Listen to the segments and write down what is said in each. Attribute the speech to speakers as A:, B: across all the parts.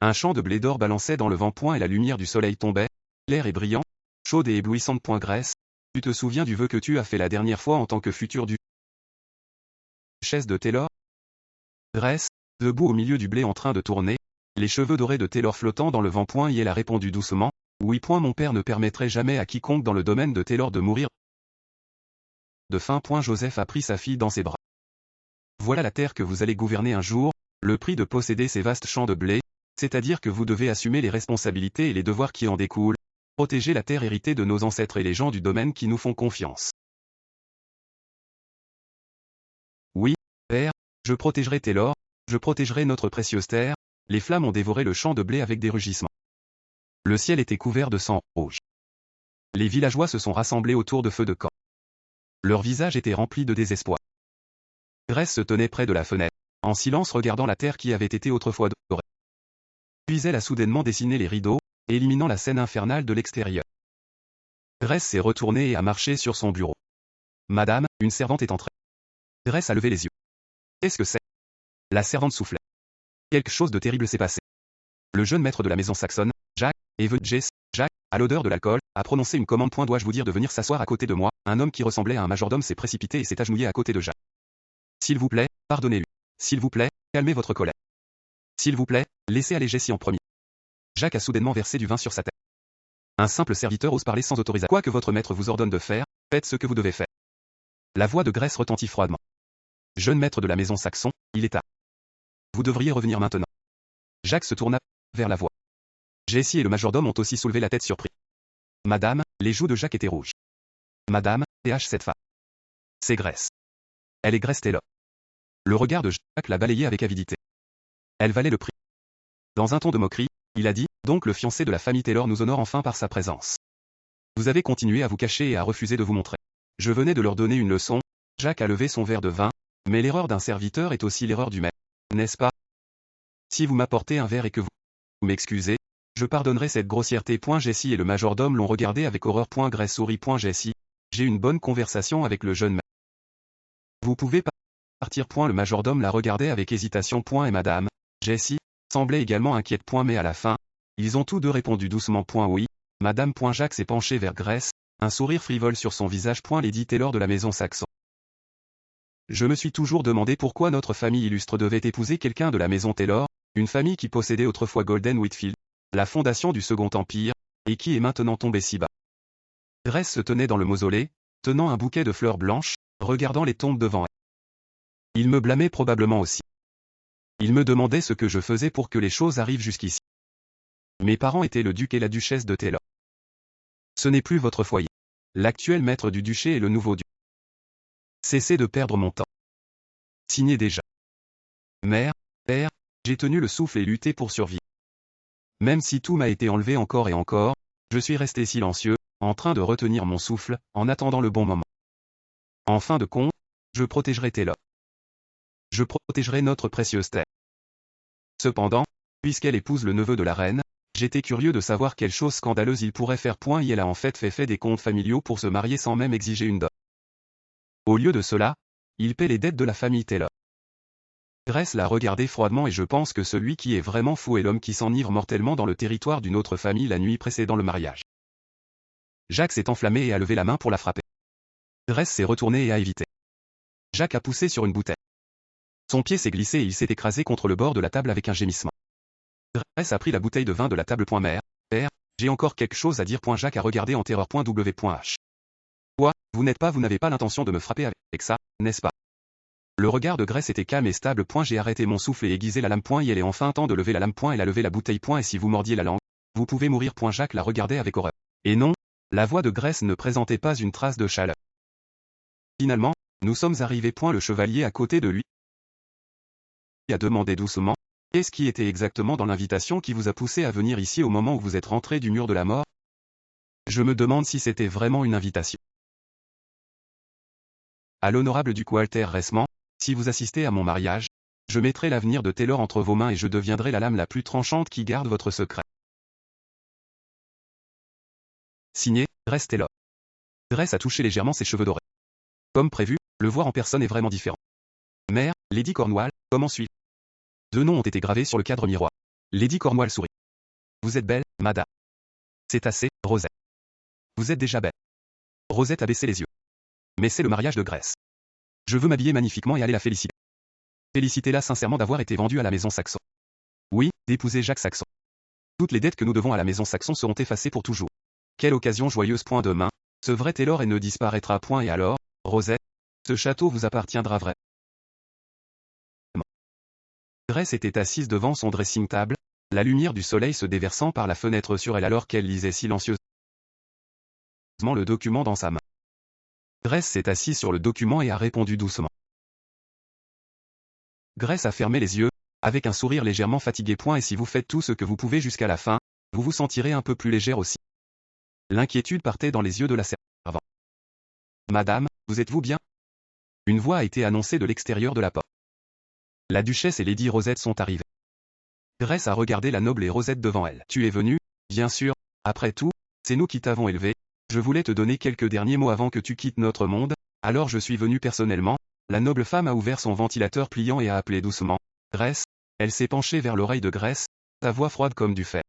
A: Un champ de blé d'or balançait dans le vent. Et la lumière du soleil tombait. L'air est brillant, chaude et éblouissante. Grace, tu te souviens du vœu que tu as fait la dernière fois en tant que future duchesse de Taylor? Grace, debout au milieu du blé en train de tourner, les cheveux dorés de Taylor flottant dans le vent. Elle a répondu doucement, oui. Mon père ne permettrait jamais à quiconque dans le domaine de Taylor de mourir de faim. Joseph a pris sa fille dans ses bras. Voilà la terre que vous allez gouverner un jour, le prix de posséder ces vastes champs de blé, c'est-à-dire que vous devez assumer les responsabilités et les devoirs qui en découlent, protéger la terre héritée de nos ancêtres et les gens du domaine qui nous font confiance. Oui, père, je protégerai Taylor, je protégerai notre précieuse terre. Les flammes ont dévoré le champ de blé avec des rugissements. Le ciel était couvert de sang rouge. Les villageois se sont rassemblés autour de feux de camp. Leurs visages étaient remplis de désespoir. Grace se tenait près de la fenêtre, en silence regardant la terre qui avait été autrefois dorée. Puis elle a soudainement dessiné les rideaux, éliminant la scène infernale de l'extérieur. Grace s'est retournée et a marché sur son bureau. Madame, une servante est entrée. Grace a levé les yeux. Qu'est-ce que c'est? La servante soufflait. Quelque chose de terrible s'est passé. Le jeune maître de la maison saxonne, Jack, est venu. Jack, à l'odeur de l'alcool, a prononcé une commande. Dois-je vous dire de venir s'asseoir à côté de moi? Un homme qui ressemblait à un majordome s'est précipité et s'est agenouillé à côté de Jack. S'il vous plaît, pardonnez-lui. S'il vous plaît, calmez votre colère. S'il vous plaît, laissez aller Jessie en premier. Jack a soudainement versé du vin sur sa tête. Un simple serviteur ose parler sans autorisation. Quoi que votre maître vous ordonne de faire, faites ce que vous devez faire. La voix de Grace retentit froidement. Jeune maître de la maison saxon, il est tard. Vous devriez revenir maintenant. Jack se tourna vers la voix. Jessie et le majordome ont aussi soulevé la tête surpris. Madame, les joues de Jack étaient rouges. Madame, cette femme. C'est Grace. Elle est Grace Taylor. Le regard de Jack l'a balayée avec avidité. Elle valait le prix. Dans un ton de moquerie, il a dit, donc le fiancé de la famille Taylor nous honore enfin par sa présence. Vous avez continué à vous cacher et à refuser de vous montrer. Je venais de leur donner une leçon. Jack a levé son verre de vin, mais l'erreur d'un serviteur est aussi l'erreur du maître, n'est-ce pas? Si vous m'apportez un verre et que vous m'excusez, je pardonnerai cette grossièreté. Jessie et le majordome l'ont regardé avec horreur. Grace sourit. Jessie, j'ai une bonne conversation avec le jeune maître. Vous pouvez partir. Le majordome la regardait avec hésitation. Et madame, Jessie, semblait également inquiète. Mais à la fin, ils ont tous deux répondu doucement. Oui, madame. Jack s'est penché vers Grace, un sourire frivole sur son visage. Lady Taylor de la maison saxon. Je me suis toujours demandé pourquoi notre famille illustre devait épouser quelqu'un de la maison Taylor, une famille qui possédait autrefois Golden Whitfield, la fondation du Second Empire, et qui est maintenant tombée si bas. Grace se tenait dans le mausolée, tenant un bouquet de fleurs blanches, regardant les tombes devant elle. Il me blâmait probablement aussi. Il me demandait ce que je faisais pour que les choses arrivent jusqu'ici. Mes parents étaient le duc et la duchesse de Taylor. Ce n'est plus votre foyer. L'actuel maître du duché est le nouveau duc. Cessez de perdre mon temps. Signé déjà. Mère, père, j'ai tenu le souffle et lutté pour survivre. Même si tout m'a été enlevé encore et encore, je suis resté silencieux, en train de retenir mon souffle, en attendant le bon moment. En fin de compte, je protégerai Taylor. Je protégerai notre précieuse terre. Cependant, puisqu'elle épouse le neveu de la reine, j'étais curieux de savoir quelle chose scandaleuse il pourrait faire. Elle a en fait des comptes familiaux pour se marier sans même exiger une dot. Au lieu de cela, il paie les dettes de la famille Taylor. Grace l'a regardé froidement et je pense que celui qui est vraiment fou est l'homme qui s'enivre mortellement dans le territoire d'une autre famille la nuit précédant le mariage. Jack s'est enflammé et a levé la main pour la frapper. Grace s'est retourné et a évité. Jack a poussé sur une bouteille. Son pied s'est glissé et il s'est écrasé contre le bord de la table avec un gémissement. Grace a pris la bouteille de vin de la table. Mère, père, j'ai encore quelque chose à dire. Jack a regardé en terreur. W.H. Quoi, vous n'avez pas l'intention de me frapper avec ça, n'est-ce pas? Le regard de Grace était calme et stable. J'ai arrêté mon souffle et aiguisé la lame. Il est enfin temps de lever la lame. Elle a levé la bouteille. Et si vous mordiez la langue, vous pouvez mourir. Jack la regardait avec horreur. Et non, la voix de Grace ne présentait pas une trace de chaleur. Finalement, nous sommes arrivés. Le chevalier à côté de lui a demandé doucement, qu'est-ce qui était exactement dans l'invitation qui vous a poussé à venir ici au moment où vous êtes rentré du mur de la mort? Je me demande si c'était vraiment une invitation. À l'honorable duc Walter Resman, si vous assistez à mon mariage, je mettrai l'avenir de Taylor entre vos mains et je deviendrai la lame la plus tranchante qui garde votre secret. Signé, Grace Taylor. Grace a touché légèrement ses cheveux dorés. Comme prévu, le voir en personne est vraiment différent. Mère, Lady Cornwall, comment suis-je? Deux noms ont été gravés sur le cadre miroir. Lady Cornwall sourit. Vous êtes belle, madame. C'est assez, Rosette. Vous êtes déjà belle. Rosette a baissé les yeux. Mais c'est le mariage de Grace. Je veux m'habiller magnifiquement et aller la féliciter. Félicitez-la sincèrement d'avoir été vendue à la maison Saxon. Oui, d'épouser Jacques Saxon. Toutes les dettes que nous devons à la maison Saxon seront effacées pour toujours. Quelle occasion joyeuse. Demain, ce vrai Taylor et ne disparaîtra point et alors, Rosette, ce château vous appartiendra vraiment. Grace était assise devant son dressing table, la lumière du soleil se déversant par la fenêtre sur elle alors qu'elle lisait silencieusement le document dans sa main. Grace s'est assise sur le document et a répondu doucement. Grace a fermé les yeux, avec un sourire légèrement fatigué. Et si vous faites tout ce que vous pouvez jusqu'à la fin, vous vous sentirez un peu plus légère aussi. L'inquiétude partait dans les yeux de la servante. Madame, vous êtes-vous bien? Une voix a été annoncée de l'extérieur de la porte. La duchesse et Lady Rosette sont arrivées. Grace a regardé la noble et Rosette devant elle. Tu es venue, bien sûr, après tout, c'est nous qui t'avons élevé. Je voulais te donner quelques derniers mots avant que tu quittes notre monde, alors je suis venue personnellement. La noble femme a ouvert son ventilateur pliant et a appelé doucement. Grace, elle s'est penchée vers l'oreille de Grace, sa voix froide comme du fer.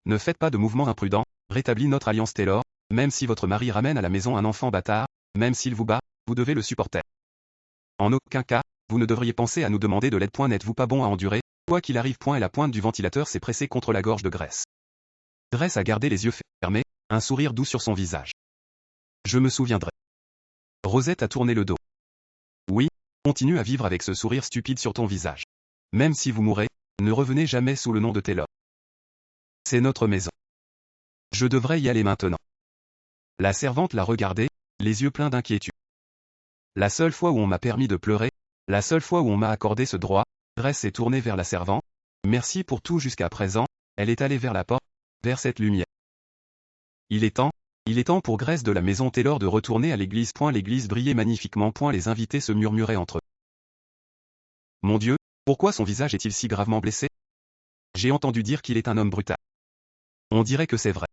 A: Ne faites pas de mouvements imprudents, rétablis notre alliance Taylor, même si votre mari ramène à la maison un enfant bâtard, même s'il vous bat, vous devez le supporter. En aucun cas, vous ne devriez penser à nous demander de l'aide. N'êtes-vous pas bon à endurer, quoi qu'il arrive. Et la pointe du ventilateur s'est pressée contre la gorge de Grace. Grace a gardé les yeux fermés, un sourire doux sur son visage. Je me souviendrai. Rosette a tourné le dos. Oui, continue à vivre avec ce sourire stupide sur ton visage. Même si vous mourrez, ne revenez jamais sous le nom de Taylor. C'est notre maison. Je devrais y aller maintenant. La servante l'a regardé, les yeux pleins d'inquiétude. La seule fois où on m'a permis de pleurer, la seule fois où on m'a accordé ce droit, Grace s'est tournée vers la servante. Merci pour tout jusqu'à présent, elle est allée vers la porte, vers cette lumière. Il est temps pour Grace de la maison Taylor de retourner à l'église. L'église brillait magnifiquement. Les invités se murmuraient entre eux. Mon Dieu, pourquoi son visage est-il si gravement blessé? J'ai entendu dire qu'il est un homme brutal. On dirait que c'est vrai.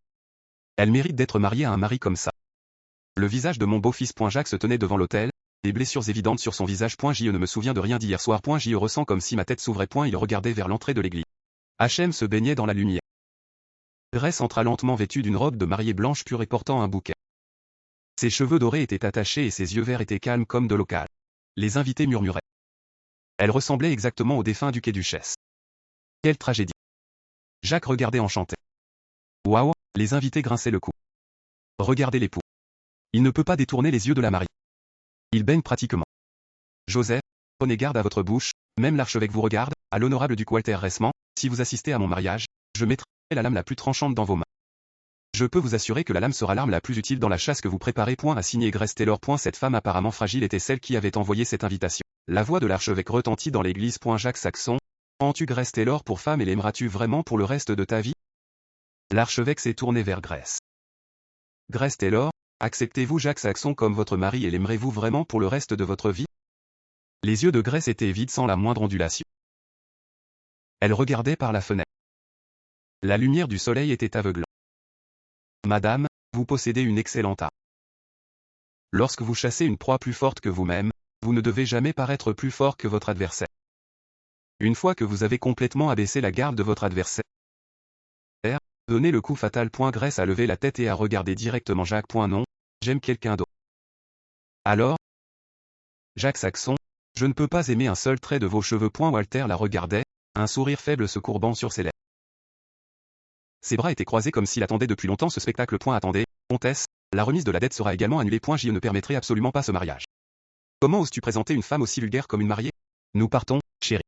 A: Elle mérite d'être mariée à un mari comme ça. Le visage de mon beau-fils. Jacques se tenait devant l'autel, des blessures évidentes sur son visage. Je ne me souviens de rien d'hier soir. Je ressens comme si ma tête s'ouvrait. Il regardait vers l'entrée de l'église. H.M. se baignait dans la lumière. Grace entra lentement vêtue d'une robe de mariée blanche pure et portant un bouquet. Ses cheveux dorés étaient attachés et ses yeux verts étaient calmes comme de l'eau calme. Les invités murmuraient. Elle ressemblait exactement au défunt duc et duchesse. Quelle tragédie. Jacques regardait enchanté. Waouh, les invités grinçaient le cou. Regardez l'époux. Il ne peut pas détourner les yeux de la mariée. Il baigne pratiquement. Joseph, prenez garde à votre bouche, même l'archevêque vous regarde, à l'honorable duc Walter Resman, si vous assistez à mon mariage, je mettrai la lame la plus tranchante dans vos mains. Je peux vous assurer que la lame sera l'arme la plus utile dans la chasse que vous préparez. A signé Grace Taylor. Cette femme apparemment fragile était celle qui avait envoyé cette invitation. La voix de l'archevêque retentit dans l'église. Jacques Saxon, prends-tu Grace Taylor pour femme et l'aimeras-tu vraiment pour le reste de ta vie? L'archevêque s'est tourné vers Grace. Grace Taylor, acceptez-vous Jacques Saxon comme votre mari et l'aimerez-vous vraiment pour le reste de votre vie? Les yeux de Grace étaient vides sans la moindre ondulation. Elle regardait par la fenêtre. La lumière du soleil était aveuglant. Madame, vous possédez une excellente arme. Lorsque vous chassez une proie plus forte que vous-même, vous ne devez jamais paraître plus fort que votre adversaire. Une fois que vous avez complètement abaissé la garde de votre adversaire, donnez le coup fatal. Grace a levé la tête et a regardé directement Jacques. Non, j'aime quelqu'un d'autre. Alors? Jacques Saxon, je ne peux pas aimer un seul trait de vos cheveux. Walter la regardait, un sourire faible se courbant sur ses lèvres. Ses bras étaient croisés comme s'il attendait depuis longtemps ce spectacle. Attendez, comtesse, la remise de la dette sera également annulée. Je ne permettrai absolument pas ce mariage. Comment oses-tu présenter une femme aussi vulgaire comme une mariée? Nous partons, chérie.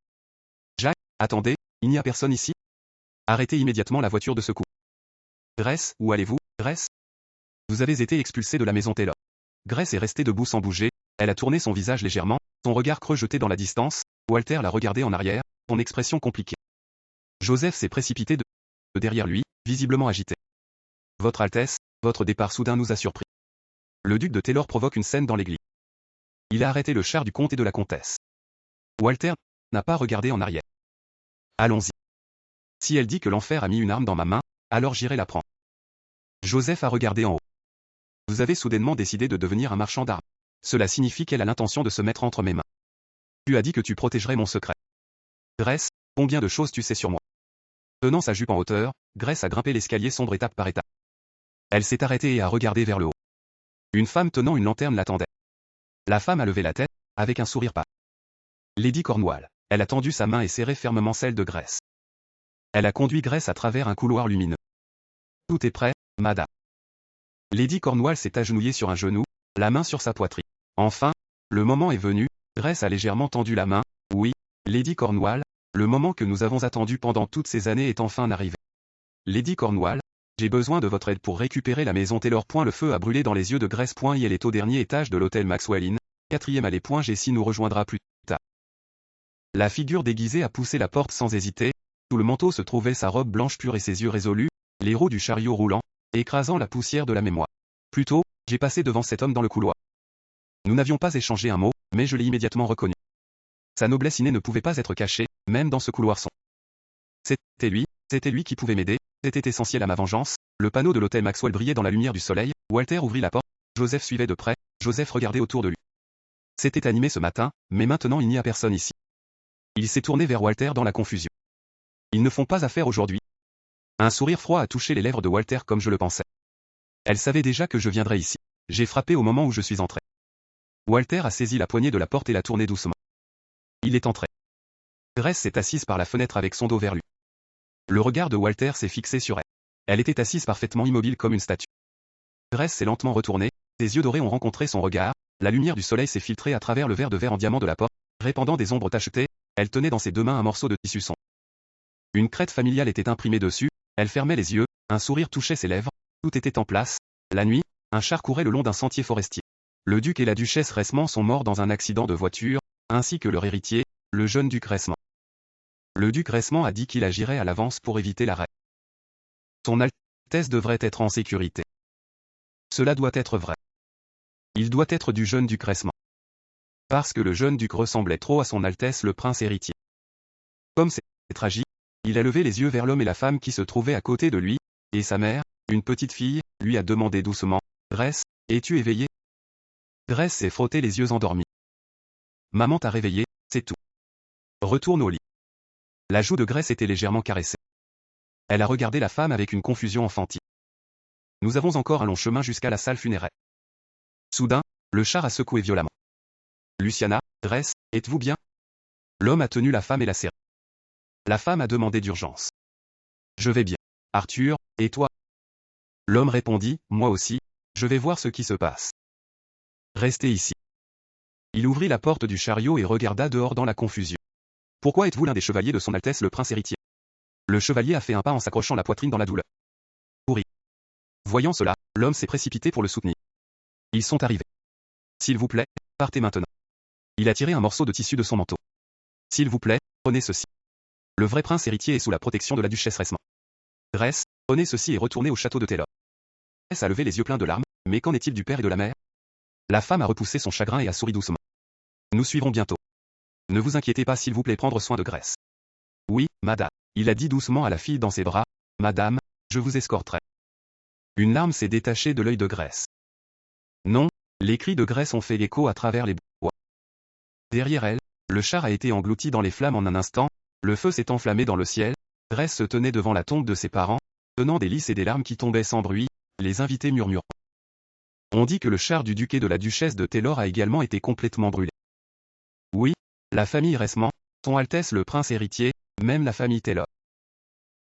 A: Jacques, attendez, il n'y a personne ici? Arrêtez immédiatement la voiture de secours. Grace, où allez-vous, Grace? Vous avez été expulsée de la maison Taylor. Grace est restée debout sans bouger, elle a tourné son visage légèrement, son regard creux jeté dans la distance. Walter l'a regardé en arrière, son expression compliquée. Joseph s'est précipité de derrière lui, visiblement agité. Votre Altesse, votre départ soudain nous a surpris. Le duc de Taylor provoque une scène dans l'église. Il a arrêté le char du comte et de la comtesse. Walter n'a pas regardé en arrière. Allons-y. Si elle dit que l'enfer a mis une arme dans ma main, alors j'irai la prendre. Joseph a regardé en haut. Vous avez soudainement décidé de devenir un marchand d'armes. Cela signifie qu'elle a l'intention de se mettre entre mes mains. Tu as dit que tu protégerais mon secret. Grace, combien de choses tu sais sur moi? Tenant sa jupe en hauteur, Grace a grimpé l'escalier sombre étape par étape. Elle s'est arrêtée et a regardé vers le haut. Une femme tenant une lanterne l'attendait. La femme a levé la tête, avec un sourire pâle. Lady Cornwall. Elle a tendu sa main et serré fermement celle de Grace. Elle a conduit Grace à travers un couloir lumineux. Tout est prêt, madame. Lady Cornwall s'est agenouillée sur un genou, la main sur sa poitrine. Enfin, le moment est venu, Grace a légèrement tendu la main. Oui, Lady Cornwall, le moment que nous avons attendu pendant toutes ces années est enfin arrivé. Lady Cornwall, j'ai besoin de votre aide pour récupérer la maison Taylor. Le feu a brûlé dans les yeux de Grace. Elle est au dernier étage de l'hôtel Maxwell Inn, 4e allée. Jessie nous rejoindra plus tard. La figure déguisée a poussé la porte sans hésiter. Sous le manteau se trouvait sa robe blanche pure et ses yeux résolus, les roues du chariot roulant, écrasant la poussière de la mémoire. Plus tôt, j'ai passé devant cet homme dans le couloir. Nous n'avions pas échangé un mot, mais je l'ai immédiatement reconnu. Sa noblesse innée ne pouvait pas être cachée, même dans ce couloir sombre. C'était lui qui pouvait m'aider, c'était essentiel à ma vengeance. Le panneau de l'hôtel Maxwell brillait dans la lumière du soleil. Walter ouvrit la porte, Joseph suivait de près, Joseph regardait autour de lui. C'était animé ce matin, mais maintenant il n'y a personne ici. Il s'est tourné vers Walter dans la confusion. Ils ne font pas affaire aujourd'hui. Un sourire froid a touché les lèvres de Walter comme je le pensais. Elle savait déjà que je viendrais ici. J'ai frappé au moment où je suis entré. Walter a saisi la poignée de la porte et l'a tournée doucement. Il est entré. Grace s'est assise par la fenêtre avec son dos vers lui. Le regard de Walter s'est fixé sur elle. Elle était assise parfaitement immobile comme une statue. Grace s'est lentement retournée, ses yeux dorés ont rencontré son regard, la lumière du soleil s'est filtrée à travers le verre de verre en diamant de la porte, répandant des ombres tachetées. Elle tenait dans ses deux mains un morceau de tissu sombre. Une crête familiale était imprimée dessus, elle fermait les yeux, un sourire touchait ses lèvres, tout était en place. La nuit, un char courait le long d'un sentier forestier. Le duc et la duchesse Resmond sont morts dans un accident de voiture, ainsi que leur héritier, le jeune duc Resmond. Le duc Resmond a dit qu'il agirait à l'avance pour éviter l'arrêt. Son Altesse devrait être en sécurité. Cela doit être vrai. Il doit être du jeune duc Resmond. Parce que le jeune duc ressemblait trop à son Altesse le prince héritier. Comme c'est tragique, il a levé les yeux vers l'homme et la femme qui se trouvaient à côté de lui, et sa mère, une petite fille, lui a demandé doucement, « Grace, es-tu éveillée ?» Grace s'est frotté les yeux endormis. « Maman t'a réveillée, c'est tout. Retourne au lit. » La joue de Grace était légèrement caressée. Elle a regardé la femme avec une confusion enfantine. Nous avons encore un long chemin jusqu'à la salle funéraire. Soudain, le char a secoué violemment. Luciana, Grace, êtes-vous bien? L'homme a tenu la femme et l'a serrée. La femme a demandé d'urgence. Je vais bien. Arthur, et toi? L'homme répondit, moi aussi, je vais voir ce qui se passe. Restez ici. Il ouvrit la porte du chariot et regarda dehors dans la confusion. Pourquoi êtes-vous l'un des chevaliers de son Altesse le prince héritier? Le chevalier a fait un pas en s'accrochant la poitrine dans la douleur. Pourri. Voyant cela, l'homme s'est précipité pour le soutenir. Ils sont arrivés. S'il vous plaît, partez maintenant. Il a tiré un morceau de tissu de son manteau. S'il vous plaît, prenez ceci. Le vrai prince héritier est sous la protection de la duchesse Resmond. Grace, prenez ceci et retournez au château de Taylor. Grace a levé les yeux pleins de larmes, mais qu'en est-il du père et de la mère? La femme a repoussé son chagrin et a souri doucement. Nous suivrons bientôt. Ne vous inquiétez pas s'il vous plaît prendre soin de Grace. Oui, madame. Il a dit doucement à la fille dans ses bras, madame, je vous escorterai. Une larme s'est détachée de l'œil de Grace. Non, les cris de Grace ont fait l'écho à travers les bois. Derrière elle, le char a été englouti dans les flammes en un instant, le feu s'est enflammé dans le ciel, Grace se tenait devant la tombe de ses parents, tenant des lys et des larmes qui tombaient sans bruit, les invités murmurant. On dit que le char du duc et de la duchesse de Taylor a également été complètement brûlé. Oui, la famille Resmond, son Altesse le prince héritier, même la famille Taylor.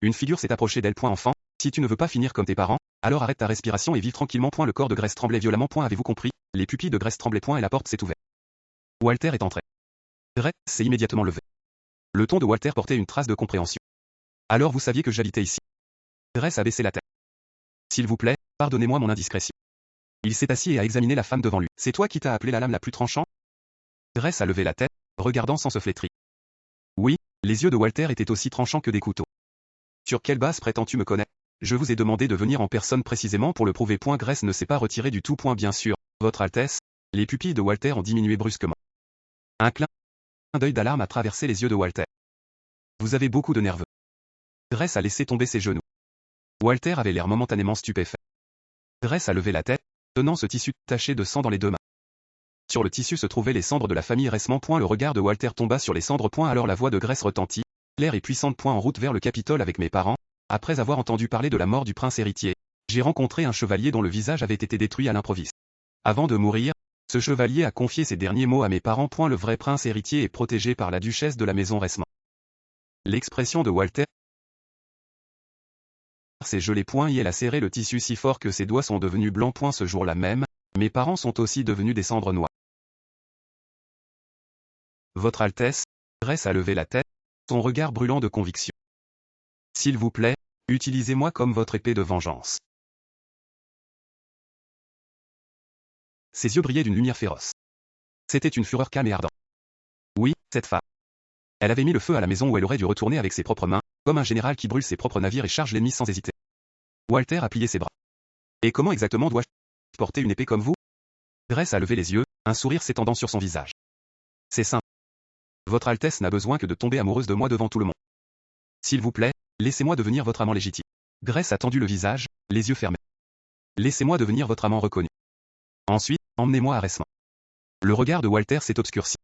A: Une figure s'est approchée d'elle. Enfant, si tu ne veux pas finir comme tes parents, alors arrête ta respiration et vive tranquillement. Le corps de Grace tremblait violemment. Avez-vous compris? Les pupilles de Grace tremblaient. Et la porte s'est ouverte. Walter est entré. Grace s'est immédiatement levée. Le ton de Walter portait une trace de compréhension. Alors vous saviez que j'habitais ici? Grace a baissé la tête. S'il vous plaît, pardonnez-moi mon indiscrétion. Il s'est assis et a examiné la femme devant lui. C'est toi qui t'as appelé la lame la plus tranchante? Grace a levé la tête, regardant sans se flétrir. Oui, les yeux de Walter étaient aussi tranchants que des couteaux. Sur quelle base prétends-tu me connaître? Je vous ai demandé de venir en personne précisément pour le prouver. Grace ne s'est pas retirée du tout. Bien sûr, votre Altesse. Les pupilles de Walter ont diminué brusquement. Un clin d'œil d'alarme a traversé les yeux de Walter. Vous avez beaucoup de nerveux. Grace a laissé tomber ses genoux. Walter avait l'air momentanément stupéfait. Grace a levé la tête, tenant ce tissu taché de sang dans les deux mains. Sur le tissu se trouvaient les cendres de la famille Resmond. Le regard de Walter tomba sur les cendres. Alors la voix de Grace retentit. claire et puissante. En route vers le Capitole avec mes parents, après avoir entendu parler de la mort du prince héritier, j'ai rencontré un chevalier dont le visage avait été détruit à l'improviste. Avant de mourir, ce chevalier a confié ses derniers mots à mes parents. Le vrai prince héritier est protégé par la duchesse de la maison Resman. L'expression de Walter s'est gelée. Il a serré le tissu si fort que ses doigts sont devenus blancs. Ce jour-là même, mes parents sont aussi devenus des cendres noires. Votre Altesse, Grèce a levé la tête, son regard brûlant de conviction. S'il vous plaît, utilisez-moi comme votre épée de vengeance. Ses yeux brillaient d'une lumière féroce. C'était une fureur calme et ardente. Oui, cette femme. Elle avait mis le feu à la maison où elle aurait dû retourner avec ses propres mains, comme un général qui brûle ses propres navires et charge l'ennemi sans hésiter. Walter a plié ses bras. Et comment exactement dois-je porter une épée comme vous? Grèce a levé les yeux, un sourire s'étendant sur son visage. C'est simple. Votre Altesse n'a besoin que de tomber amoureuse de moi devant tout le monde. S'il vous plaît, laissez-moi devenir votre amant légitime. Grèce a tendu le visage, les yeux fermés. Laissez-moi devenir votre amant reconnu. Ensuite, emmenez-moi à Resman. Le regard de Walter s'est obscurci.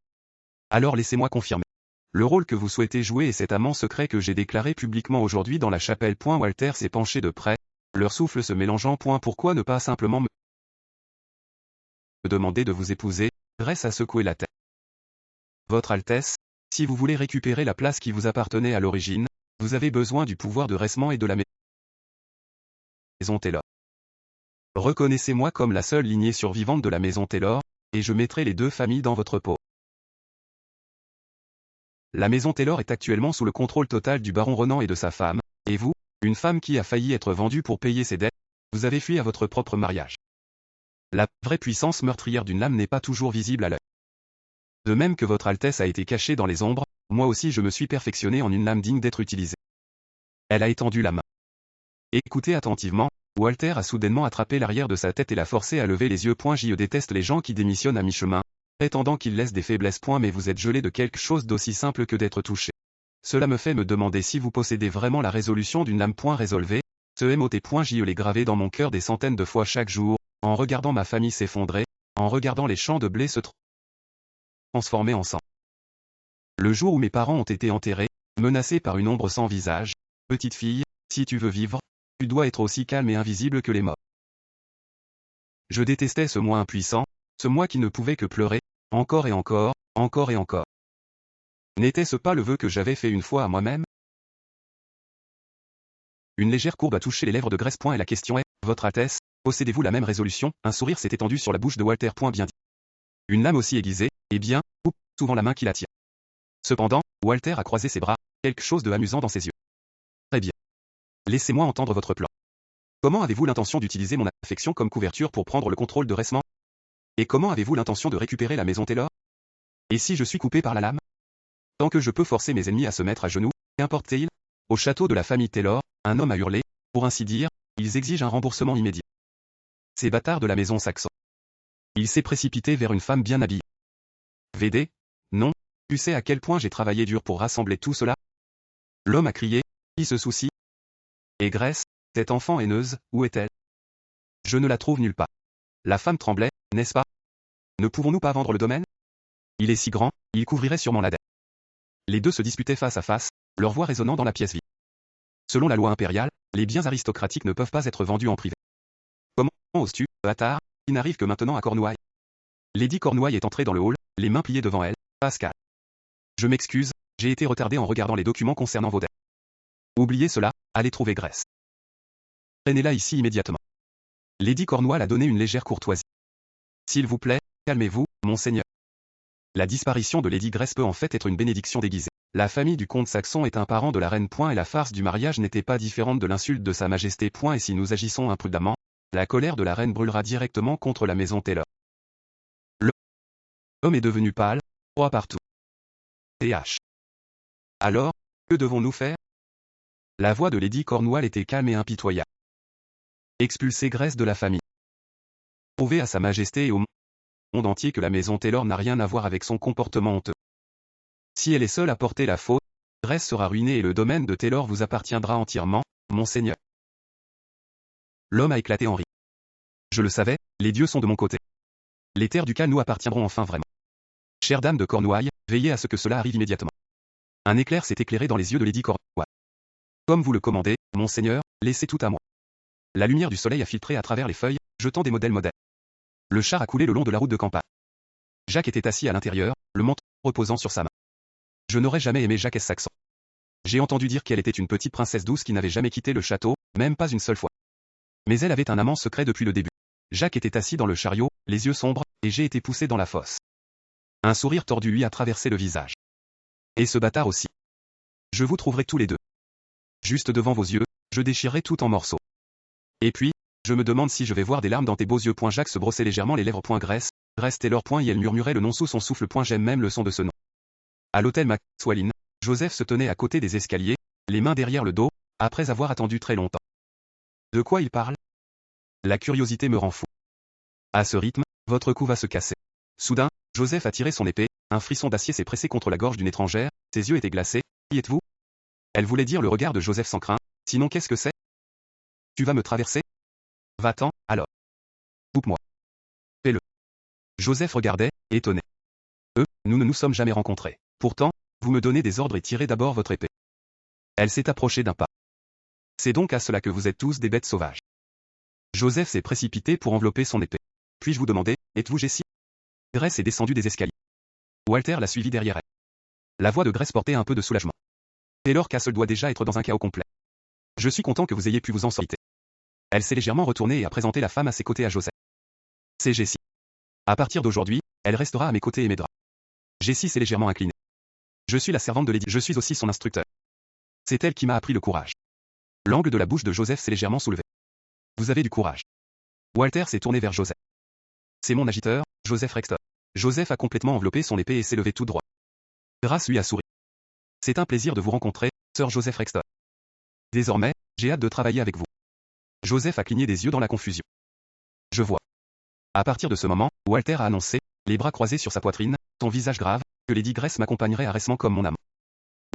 A: Alors laissez-moi confirmer. Le rôle que vous souhaitez jouer est cet amant secret que j'ai déclaré publiquement aujourd'hui dans la chapelle. Walter s'est penché de près, leur souffle se mélangeant. Pourquoi ne pas simplement me demander de vous épouser? Grèce a secoué la tête. Votre Altesse, si vous voulez récupérer la place qui vous appartenait à l'origine, vous avez besoin du pouvoir de Resman et de la maison Taylor. Reconnaissez-moi comme la seule lignée survivante de la maison Taylor, et je mettrai les deux familles dans votre peau. La maison Taylor est actuellement sous le contrôle total du baron Ronan et de sa femme, et vous, une femme qui a failli être vendue pour payer ses dettes, vous avez fui à votre propre mariage. La vraie puissance meurtrière d'une lame n'est pas toujours visible à l'œil. De même que votre Altesse a été cachée dans les ombres, moi aussi je me suis perfectionné en une lame digne d'être utilisée. Elle a étendu la main. Écoutez attentivement, Walter a soudainement attrapé l'arrière de sa tête et l'a forcé à lever les yeux. Je déteste les gens qui démissionnent à mi-chemin, prétendant qu'ils laissent des faiblesses. Mais vous êtes gelé de quelque chose d'aussi simple que d'être touché. Cela me fait me demander si vous possédez vraiment la résolution d'une lame. Résolvée, ce mot. Je l'ai gravé dans mon cœur des centaines de fois chaque jour, en regardant ma famille s'effondrer, en regardant les champs de blé se transformer en sang. Le jour où mes parents ont été enterrés, menacés par une ombre sans visage, petite fille, si tu veux vivre, tu dois être aussi calme et invisible que les morts. Je détestais ce moi impuissant, ce moi qui ne pouvait que pleurer, encore et encore, encore et encore. N'était-ce pas le vœu que j'avais fait une fois à moi-même? Une légère courbe a touché les lèvres de Grèce. Et la question est, Votre Altesse, possédez-vous la même résolution? Un sourire s'est étendu sur la bouche de Walter. Bien dit. Une lame aussi aiguisée, eh bien, coupe souvent la main qui la tient. Cependant, Walter a croisé ses bras, quelque chose de amusant dans ses yeux. Très bien. Laissez-moi entendre votre plan. Comment avez-vous l'intention d'utiliser mon affection comme couverture pour prendre le contrôle de Resman? Et comment avez-vous l'intention de récupérer la maison Taylor? Et si je suis coupé par la lame? Tant que je peux forcer mes ennemis à se mettre à genoux, qu'importe-t-il? Au château de la famille Taylor, un homme a hurlé, pour ainsi dire, ils exigent un remboursement immédiat. Ces bâtards de la maison Saxon. Il s'est précipité vers une femme bien habillée. VD? Non, tu sais à quel point j'ai travaillé dur pour rassembler tout cela? L'homme a crié, qui se soucie? Et Grèce, cette enfant haineuse, où est-elle? Je ne la trouve nulle part. La femme tremblait, n'est-ce pas? Ne pouvons-nous pas vendre le domaine? Il est si grand, il couvrirait sûrement la dette. Les deux se disputaient face à face, leur voix résonnant dans la pièce vide. Selon la loi impériale, les biens aristocratiques ne peuvent pas être vendus en privé. Comment oses-tu, bâtard, qui n'arrive que maintenant à Cornouailles? Lady Cornouailles est entrée dans le hall, les mains pliées devant elle. Pascal. Je m'excuse, j'ai été retardé en regardant les documents concernant vos dettes. Oubliez cela, allez trouver Grèce. Prenez-la ici immédiatement. Lady Cornouailles a donné une légère courtoisie. S'il vous plaît, calmez-vous, monseigneur. La disparition de Lady Grèce peut en fait être une bénédiction déguisée. La famille du comte Saxon est un parent de la reine. Et la farce du mariage n'était pas différente de l'insulte de sa majesté. Et si nous agissons imprudemment, la colère de la reine brûlera directement contre la maison Taylor. L'homme est devenu pâle, froid partout. TH. Alors, que devons-nous faire? La voix de Lady Cornouailles était calme et impitoyable. Expulser Grèce de la famille. Prouver à sa majesté et au monde entier que la maison Taylor n'a rien à voir avec son comportement honteux. Si elle est seule à porter la faute, Grèce sera ruinée et le domaine de Taylor vous appartiendra entièrement, monseigneur. L'homme a éclaté en rire. Je le savais, les dieux sont de mon côté. Les terres du Cal nous appartiendront enfin vraiment. Chère dame de Cornouailles, veillez à ce que cela arrive immédiatement. Un éclair s'est éclairé dans les yeux de Lady Cornwall. Comme vous le commandez, monseigneur, laissez tout à moi. La lumière du soleil a filtré à travers les feuilles, jetant des modèles. Le char a coulé le long de la route de campagne. Jacques était assis à l'intérieur, le menton reposant sur sa main. Je n'aurais jamais aimé Jacques Saxon. J'ai entendu dire qu'elle était une petite princesse douce qui n'avait jamais quitté le château, même pas une seule fois. Mais elle avait un amant secret depuis le début. Jacques était assis dans le chariot, les yeux sombres, et j'ai été poussé dans la fosse. Un sourire tordu lui a traversé le visage. Et ce bâtard aussi. Je vous trouverai tous les deux. Juste devant vos yeux, je déchirerai tout en morceaux. Et puis, je me demande si je vais voir des larmes dans tes beaux yeux. Jacques se brossait légèrement les lèvres. Grace Taylor. Et elle murmurait le nom sous son souffle. J'aime même le son de ce nom. À l'hôtel McSwallin, Joseph se tenait à côté des escaliers, les mains derrière le dos, après avoir attendu très longtemps. De quoi il parle? La curiosité me rend fou. À ce rythme, votre cou va se casser. Soudain, Joseph a tiré son épée, un frisson d'acier s'est pressé contre la gorge d'une étrangère, ses yeux étaient glacés. Qui êtes-vous? Elle voulait dire le regard de Joseph sans crainte, sinon qu'est-ce que c'est? Tu vas me traverser? Va-t'en, alors. Coupe-moi. Fais-le. Joseph regardait, étonné. Nous ne nous sommes jamais rencontrés. Pourtant, vous me donnez des ordres et tirez d'abord votre épée. Elle s'est approchée d'un pas. C'est donc à cela que vous êtes tous des bêtes sauvages. Joseph s'est précipité pour envelopper son épée. Puis-je vous demander, êtes-vous Jessie? Grace est descendue des escaliers. Walter l'a suivi derrière elle. La voix de Grace portait un peu de soulagement. Taylor Castle doit déjà être dans un chaos complet. Je suis content que vous ayez pu vous en sortir. Elle s'est légèrement retournée et a présenté la femme à ses côtés à Joseph. C'est Jessie. À partir d'aujourd'hui, elle restera à mes côtés et m'aidera. Jessie s'est légèrement inclinée. Je suis la servante de Lady, je suis aussi son instructeur. C'est elle qui m'a appris le courage. L'angle de la bouche de Joseph s'est légèrement soulevé. Vous avez du courage. Walter s'est tourné vers Joseph. C'est mon agiteur, Joseph Rexton. Joseph a complètement enveloppé son épée et s'est levé tout droit. Grace lui a souri. C'est un plaisir de vous rencontrer, Sir Joseph Rexton. Désormais, j'ai hâte de travailler avec vous. Joseph a cligné des yeux dans la confusion. Je vois. À partir de ce moment, Walter a annoncé, les bras croisés sur sa poitrine, son visage grave, que Lady Grace m'accompagnerait haressement comme mon amant.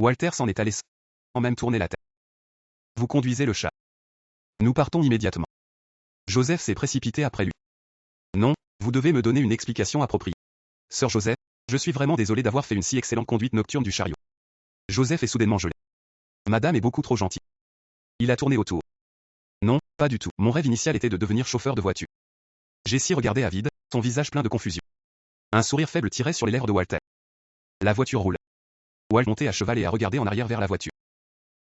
A: Walter s'en est allé sans même tourner la tête. Vous conduisez le chat. Nous partons immédiatement. Joseph s'est précipité après lui. Non, vous devez me donner une explication appropriée. Sir Joseph, je suis vraiment désolé d'avoir fait une si excellente conduite nocturne du chariot. Joseph est soudainement gelé. Madame est beaucoup trop gentille. Il a tourné autour. Non, pas du tout. Mon rêve initial était de devenir chauffeur de voiture. Jessie regardait avide, son visage plein de confusion. Un sourire faible tirait sur les lèvres de Walter. La voiture roule. Walter montait à cheval et a regardé en arrière vers la voiture.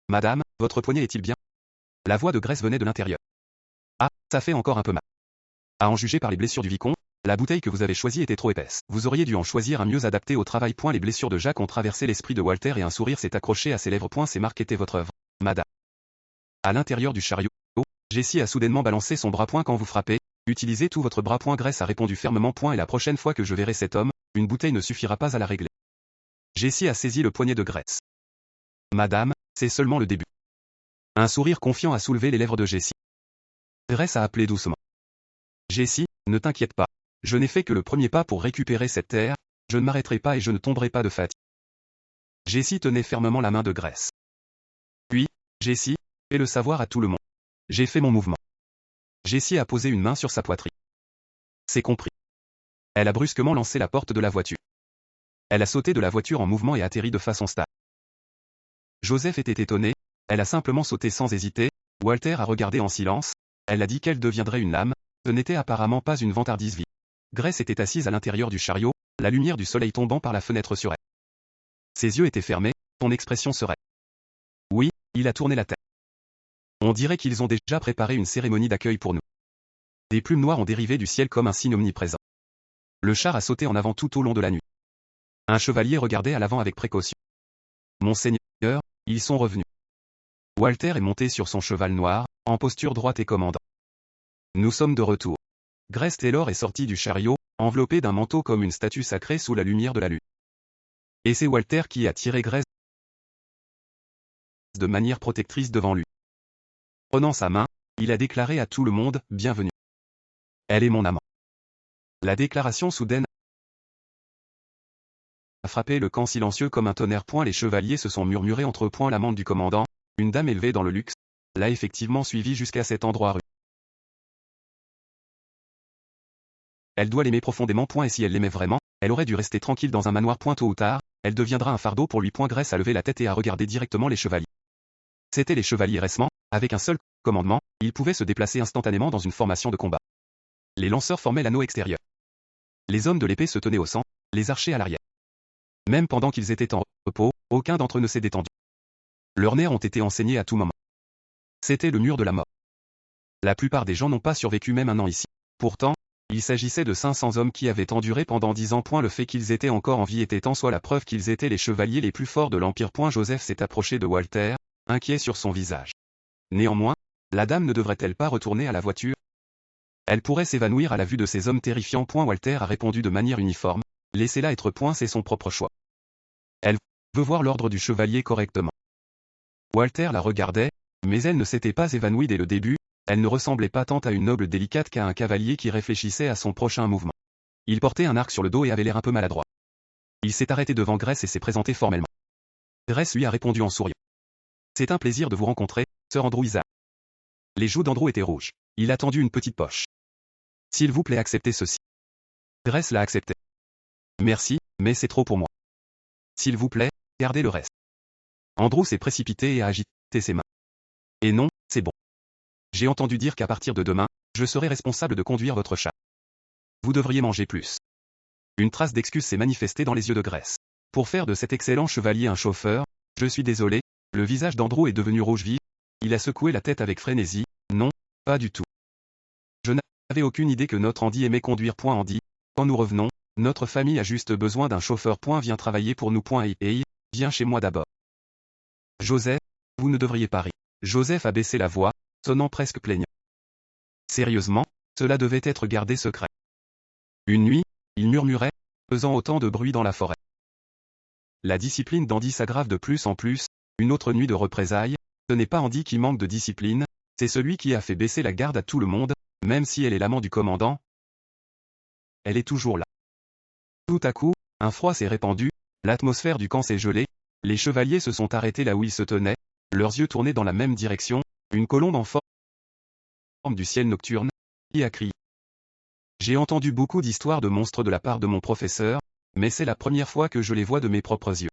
A: Madame, votre poignet est-il bien? La voix de Grace venait de l'intérieur. Ah, ça fait encore un peu mal. À en juger par les blessures du vicomte, la bouteille que vous avez choisie était trop épaisse. Vous auriez dû en choisir un mieux adapté au travail. Les blessures de Jacques ont traversé l'esprit de Walter et un sourire s'est accroché à ses lèvres. Ces marques étaient votre œuvre, madame. À l'intérieur du chariot, Jessie a soudainement balancé son bras. Quand vous frappez, utilisez tout votre bras. Grace a répondu fermement. Et la prochaine fois que je verrai cet homme, une bouteille ne suffira pas à la régler. Jessie a saisi le poignet de Grace. Madame, c'est seulement le début. Un sourire confiant a soulevé les lèvres de Jessie. Grace a appelé doucement. Jessie, ne t'inquiète pas. Je n'ai fait que le premier pas pour récupérer cette terre, je ne m'arrêterai pas et je ne tomberai pas de fatigue. Jessie tenait fermement la main de Grace. Puis, Jessie, fais le savoir à tout le monde. J'ai fait mon mouvement. Jessie a posé une main sur sa poitrine. C'est compris. Elle a brusquement lancé la porte de la voiture. Elle a sauté de la voiture en mouvement et atterri de façon stable. Joseph était étonné, elle a simplement sauté sans hésiter, Walter a regardé en silence, elle a dit qu'elle deviendrait une lame, ce n'était apparemment pas une vantardise vile. Grace était assise à l'intérieur du chariot, la lumière du soleil tombant par la fenêtre sur elle. Ses yeux étaient fermés, son expression sereine. Oui, il a tourné la tête. On dirait qu'ils ont déjà préparé une cérémonie d'accueil pour nous. Des plumes noires ont dérivé du ciel comme un signe omniprésent. Le char a sauté en avant tout au long de la nuit. Un chevalier regardait à l'avant avec précaution. Monseigneur, ils sont revenus. Walter est monté sur son cheval noir, en posture droite et commandant. Nous sommes de retour. Grace Taylor est sortie du chariot, enveloppée d'un manteau comme une statue sacrée sous la lumière de la lune. Et c'est Walter qui a tiré Grace de manière protectrice devant lui. Prenant sa main, il a déclaré à tout le monde, bienvenue. Elle est mon amant. La déclaration soudaine a frappé le camp silencieux comme un tonnerre. Les chevaliers se sont murmurés entre eux. L'amante du commandant, une dame élevée dans le luxe, l'a effectivement suivi jusqu'à cet endroit rue. Elle doit l'aimer profondément. Et si elle l'aimait vraiment, elle aurait dû rester tranquille dans un manoir. Tôt ou tard, elle deviendra un fardeau pour lui. Grace a levé la tête et a regardé directement les chevaliers. C'étaient les chevaliers récemment, avec un seul commandement, ils pouvaient se déplacer instantanément dans une formation de combat. Les lanceurs formaient l'anneau extérieur. Les hommes de l'épée se tenaient au centre, les archers à l'arrière. Même pendant qu'ils étaient en repos, aucun d'entre eux ne s'est détendu. Leurs nerfs ont été enseignés à tout moment. C'était le mur de la mort. La plupart des gens n'ont pas survécu même un an ici. Pourtant, il s'agissait de 500 hommes qui avaient enduré pendant 10 ans. Le fait qu'ils étaient encore en vie était en soi la preuve qu'ils étaient les chevaliers les plus forts de l'Empire. Joseph s'est approché de Walter, inquiet sur son visage. Néanmoins, la dame ne devrait-elle pas retourner à la voiture? Elle pourrait s'évanouir à la vue de ces hommes terrifiants. Walter a répondu de manière uniforme, laissez-la être. C'est son propre choix. Elle veut voir l'ordre du chevalier correctement. Walter la regardait, mais elle ne s'était pas évanouie dès le début, elle ne ressemblait pas tant à une noble délicate qu'à un cavalier qui réfléchissait à son prochain mouvement. Il portait un arc sur le dos et avait l'air un peu maladroit. Il s'est arrêté devant Grace et s'est présenté formellement. Grace lui a répondu en souriant. C'est un plaisir de vous rencontrer, Sir Andrew Isaac. Les joues d'Andrew étaient rouges. Il a tendu une petite poche. S'il vous plaît, acceptez ceci. Grace l'a accepté. Merci, mais c'est trop pour moi. S'il vous plaît, gardez le reste. Andrew s'est précipité et a agité ses mains. Et non, c'est bon. J'ai entendu dire qu'à partir de demain, je serai responsable de conduire votre chat. Vous devriez manger plus. Une trace d'excuse s'est manifestée dans les yeux de Grace. Pour faire de cet excellent chevalier un chauffeur, je suis désolé, le visage d'Andrew est devenu rouge vif, il a secoué la tête avec frénésie, non, pas du tout. Je n'avais aucune idée que notre Andy aimait conduire. Andy, quand nous revenons, notre famille a juste besoin d'un chauffeur. Viens travailler pour nous. Hey, viens chez moi d'abord. Joseph, vous ne devriez pas rire. Joseph a baissé la voix, sonnant presque plaignant. Sérieusement, cela devait être gardé secret. Une nuit, il murmurait, faisant autant de bruit dans la forêt. La discipline d'Andy s'aggrave de plus en plus, une autre nuit de représailles, ce n'est pas Andy qui manque de discipline, c'est celui qui a fait baisser la garde à tout le monde, même si elle est l'amant du commandant. Elle est toujours là. Tout à coup, un froid s'est répandu, l'atmosphère du camp s'est gelée, les chevaliers se sont arrêtés là où ils se tenaient, leurs yeux tournés dans la même direction, une colombe en forme du ciel nocturne, qui a crié. J'ai entendu beaucoup d'histoires de monstres de la part de mon professeur, mais c'est la première fois que je les vois de mes propres yeux.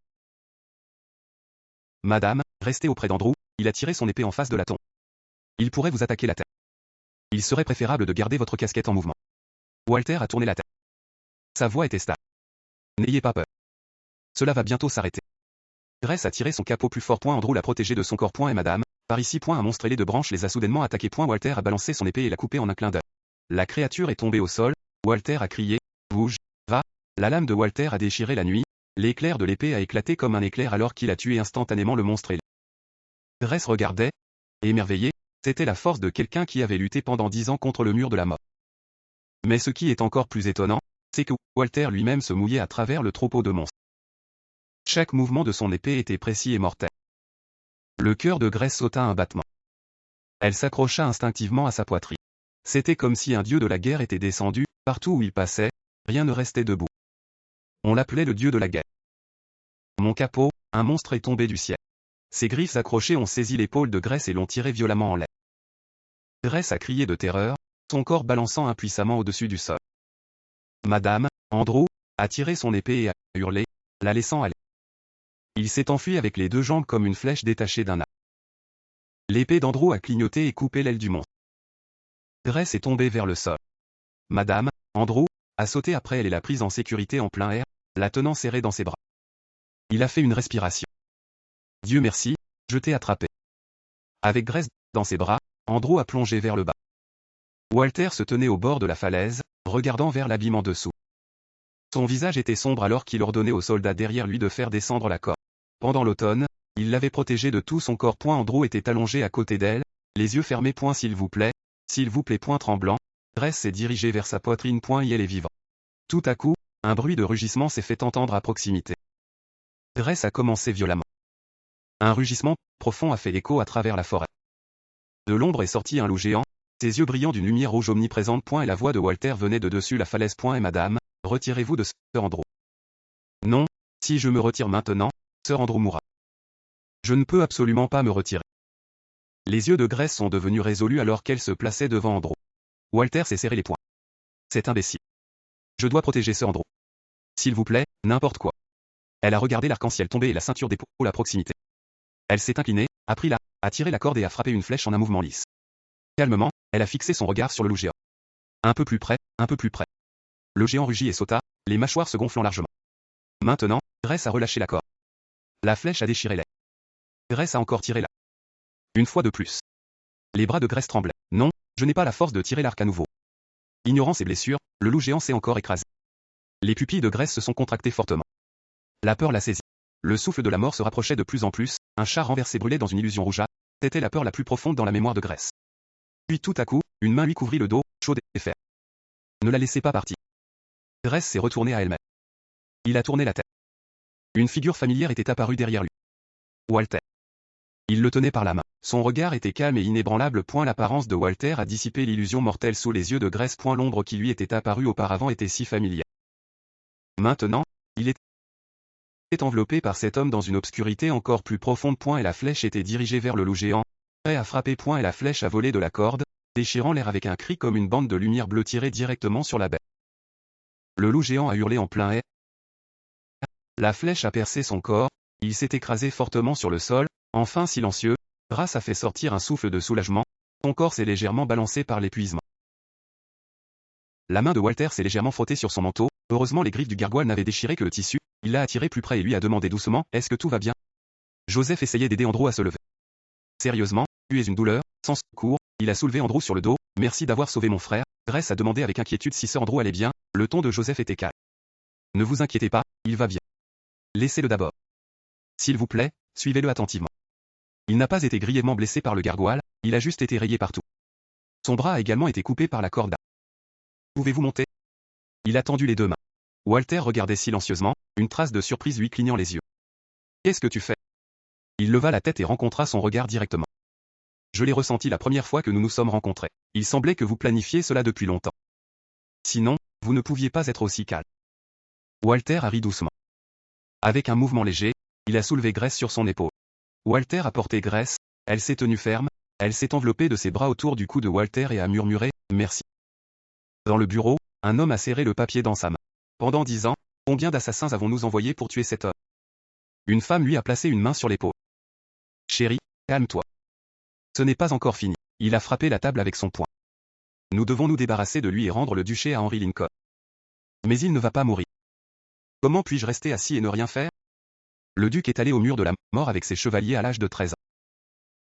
A: Madame, restez auprès d'Andrew, il a tiré son épée en face de la tombe. Il pourrait vous attaquer la tête. Il serait préférable de garder votre casquette en mouvement. Walter a tourné la tête. Sa voix était stable. N'ayez pas peur. Cela va bientôt s'arrêter. Grace a tiré son capot plus fort. Andrew l'a protégé de son corps. Et madame, par ici. Un monstre ailé de branches les a soudainement attaqués. Walter a balancé son épée et l'a coupé en un clin d'œil. La créature est tombée au sol, Walter a crié, bouge, va. La lame de Walter a déchiré la nuit, l'éclair de l'épée a éclaté comme un éclair alors qu'il a tué instantanément le monstre ailé. Grace regardait, émerveillé, c'était la force de quelqu'un qui avait lutté pendant 10 ans contre le mur de la mort. Mais ce qui est encore plus étonnant, c'est que Walter lui-même se mouillait à travers le troupeau de monstres. Chaque mouvement de son épée était précis et mortel. Le cœur de Grace sauta un battement. Elle s'accrocha instinctivement à sa poitrine. C'était comme si un dieu de la guerre était descendu, partout où il passait, rien ne restait debout. On l'appelait le dieu de la guerre. Mon capot, un monstre est tombé du ciel. Ses griffes accrochées ont saisi l'épaule de Grace et l'ont tiré violemment en l'air. Grace a crié de terreur, son corps balançant impuissamment au-dessus du sol. Madame, Andrew, a tiré son épée et a hurlé, la laissant aller. Il s'est enfui avec les deux jambes comme une flèche détachée d'un arc. L'épée d'Andrew a clignoté et coupé l'aile du monstre. Grace est tombée vers le sol. Madame, Andrew, a sauté après elle et l'a prise en sécurité en plein air, la tenant serrée dans ses bras. Il a fait une respiration. Dieu merci, je t'ai attrapé. Avec Grace dans ses bras, Andrew a plongé vers le bas. Walter se tenait au bord de la falaise, regardant vers l'abîme en dessous. Son visage était sombre alors qu'il ordonnait aux soldats derrière lui de faire descendre la corde. Pendant l'automne, il l'avait protégée de tout son corps. Andrew était allongé à côté d'elle, les yeux fermés. S'il vous plaît, tremblant, Grace s'est dirigée vers sa poitrine. Et elle est vivante. Tout à coup, un bruit de rugissement s'est fait entendre à proximité. Grace a commencé violemment. Un rugissement profond a fait écho à travers la forêt. De l'ombre est sorti un loup géant, ses yeux brillants d'une lumière rouge omniprésente. Et la voix de Walter venait de dessus la falaise. Et madame, retirez-vous de Sir Andrew. Non, si je me retire maintenant, Sir Andrew mourra. Je ne peux absolument pas me retirer. Les yeux de Grace sont devenus résolus alors qu'elle se plaçait devant Andrew. Walter s'est serré les poings. C'est imbécile. Je dois protéger Sir Andrew. S'il vous plaît, n'importe quoi. Elle a regardé l'arc-en-ciel tomber et la ceinture d'épaule à proximité. Elle s'est inclinée, a pris a tiré la corde et a frappé une flèche en un mouvement lisse. Calmement, elle a fixé son regard sur le loup géant. Un peu plus près, un peu plus près. Le géant rugit et sauta, les mâchoires se gonflant largement. Maintenant, Grace a relâché la corde. La flèche a déchiré l'air. Grace a encore tiré là. Une fois de plus. Les bras de Grace tremblaient. Non, je n'ai pas la force de tirer l'arc à nouveau. Ignorant ses blessures, le loup géant s'est encore écrasé. Les pupilles de Grace se sont contractées fortement. La peur l'a saisie. Le souffle de la mort se rapprochait de plus en plus, un chat renversé brûlait dans une illusion rougeâtre, c'était la peur la plus profonde dans la mémoire de Grace. Puis tout à coup, une main lui couvrit le dos, chaude et ferme. Ne la laissez pas partir. Grace s'est retournée à elle-même. Il a tourné la tête. Une figure familière était apparue derrière lui. Walter. Il le tenait par la main. Son regard était calme et inébranlable. L'apparence de Walter a dissipé l'illusion mortelle sous les yeux de Grace. L'ombre qui lui était apparue auparavant était si familière. Maintenant, il était enveloppé par cet homme dans une obscurité encore plus profonde. Et la flèche était dirigée vers le loup géant, prêt à frapper. Et la flèche a volé de la corde, déchirant l'air avec un cri comme une bande de lumière bleue tirée directement sur la bête. Le loup géant a hurlé en plein air. La flèche a percé son corps, il s'est écrasé fortement sur le sol, enfin silencieux, Grace a fait sortir un souffle de soulagement, son corps s'est légèrement balancé par l'épuisement. La main de Walter s'est légèrement frottée sur son manteau, heureusement les griffes du gargoyle n'avaient déchiré que le tissu, il l'a attiré plus près et lui a demandé doucement « Est-ce que tout va bien ?» Joseph essayait d'aider Andrew à se lever. Sérieusement, tu es une douleur, sans secours, il a soulevé Andrew sur le dos, « Merci d'avoir sauvé mon frère », Grace a demandé avec inquiétude si Sir Andrew allait bien, le ton de Joseph était calme. Ne vous inquiétez pas, il va bien. Laissez-le d'abord. S'il vous plaît, suivez-le attentivement. Il n'a pas été grièvement blessé par le gargoyle, il a juste été rayé partout. Son bras a également été coupé par la corde. Pouvez-vous monter? Il a tendu les deux mains. Walter regardait silencieusement, une trace de surprise lui clignant les yeux. Qu'est-ce que tu fais? Il leva la tête et rencontra son regard directement. Je l'ai ressenti la première fois que nous nous sommes rencontrés. Il semblait que vous planifiez cela depuis longtemps. Sinon, vous ne pouviez pas être aussi calme. Walter a ri doucement. Avec un mouvement léger, il a soulevé Grace sur son épaule. Walter a porté Grace, elle s'est tenue ferme, elle s'est enveloppée de ses bras autour du cou de Walter et a murmuré « Merci ». Dans le bureau, un homme a serré le papier dans sa main. Pendant 10 ans, combien d'assassins avons-nous envoyés pour tuer cet homme? Une femme lui a placé une main sur l'épaule. Chérie, calme-toi. Ce n'est pas encore fini. Il a frappé la table avec son poing. Nous devons nous débarrasser de lui et rendre le duché à Henry Lincoln. Mais il ne va pas mourir. Comment puis-je rester assis et ne rien faire? Le duc est allé au mur de la mort avec ses chevaliers à l'âge de 13 ans.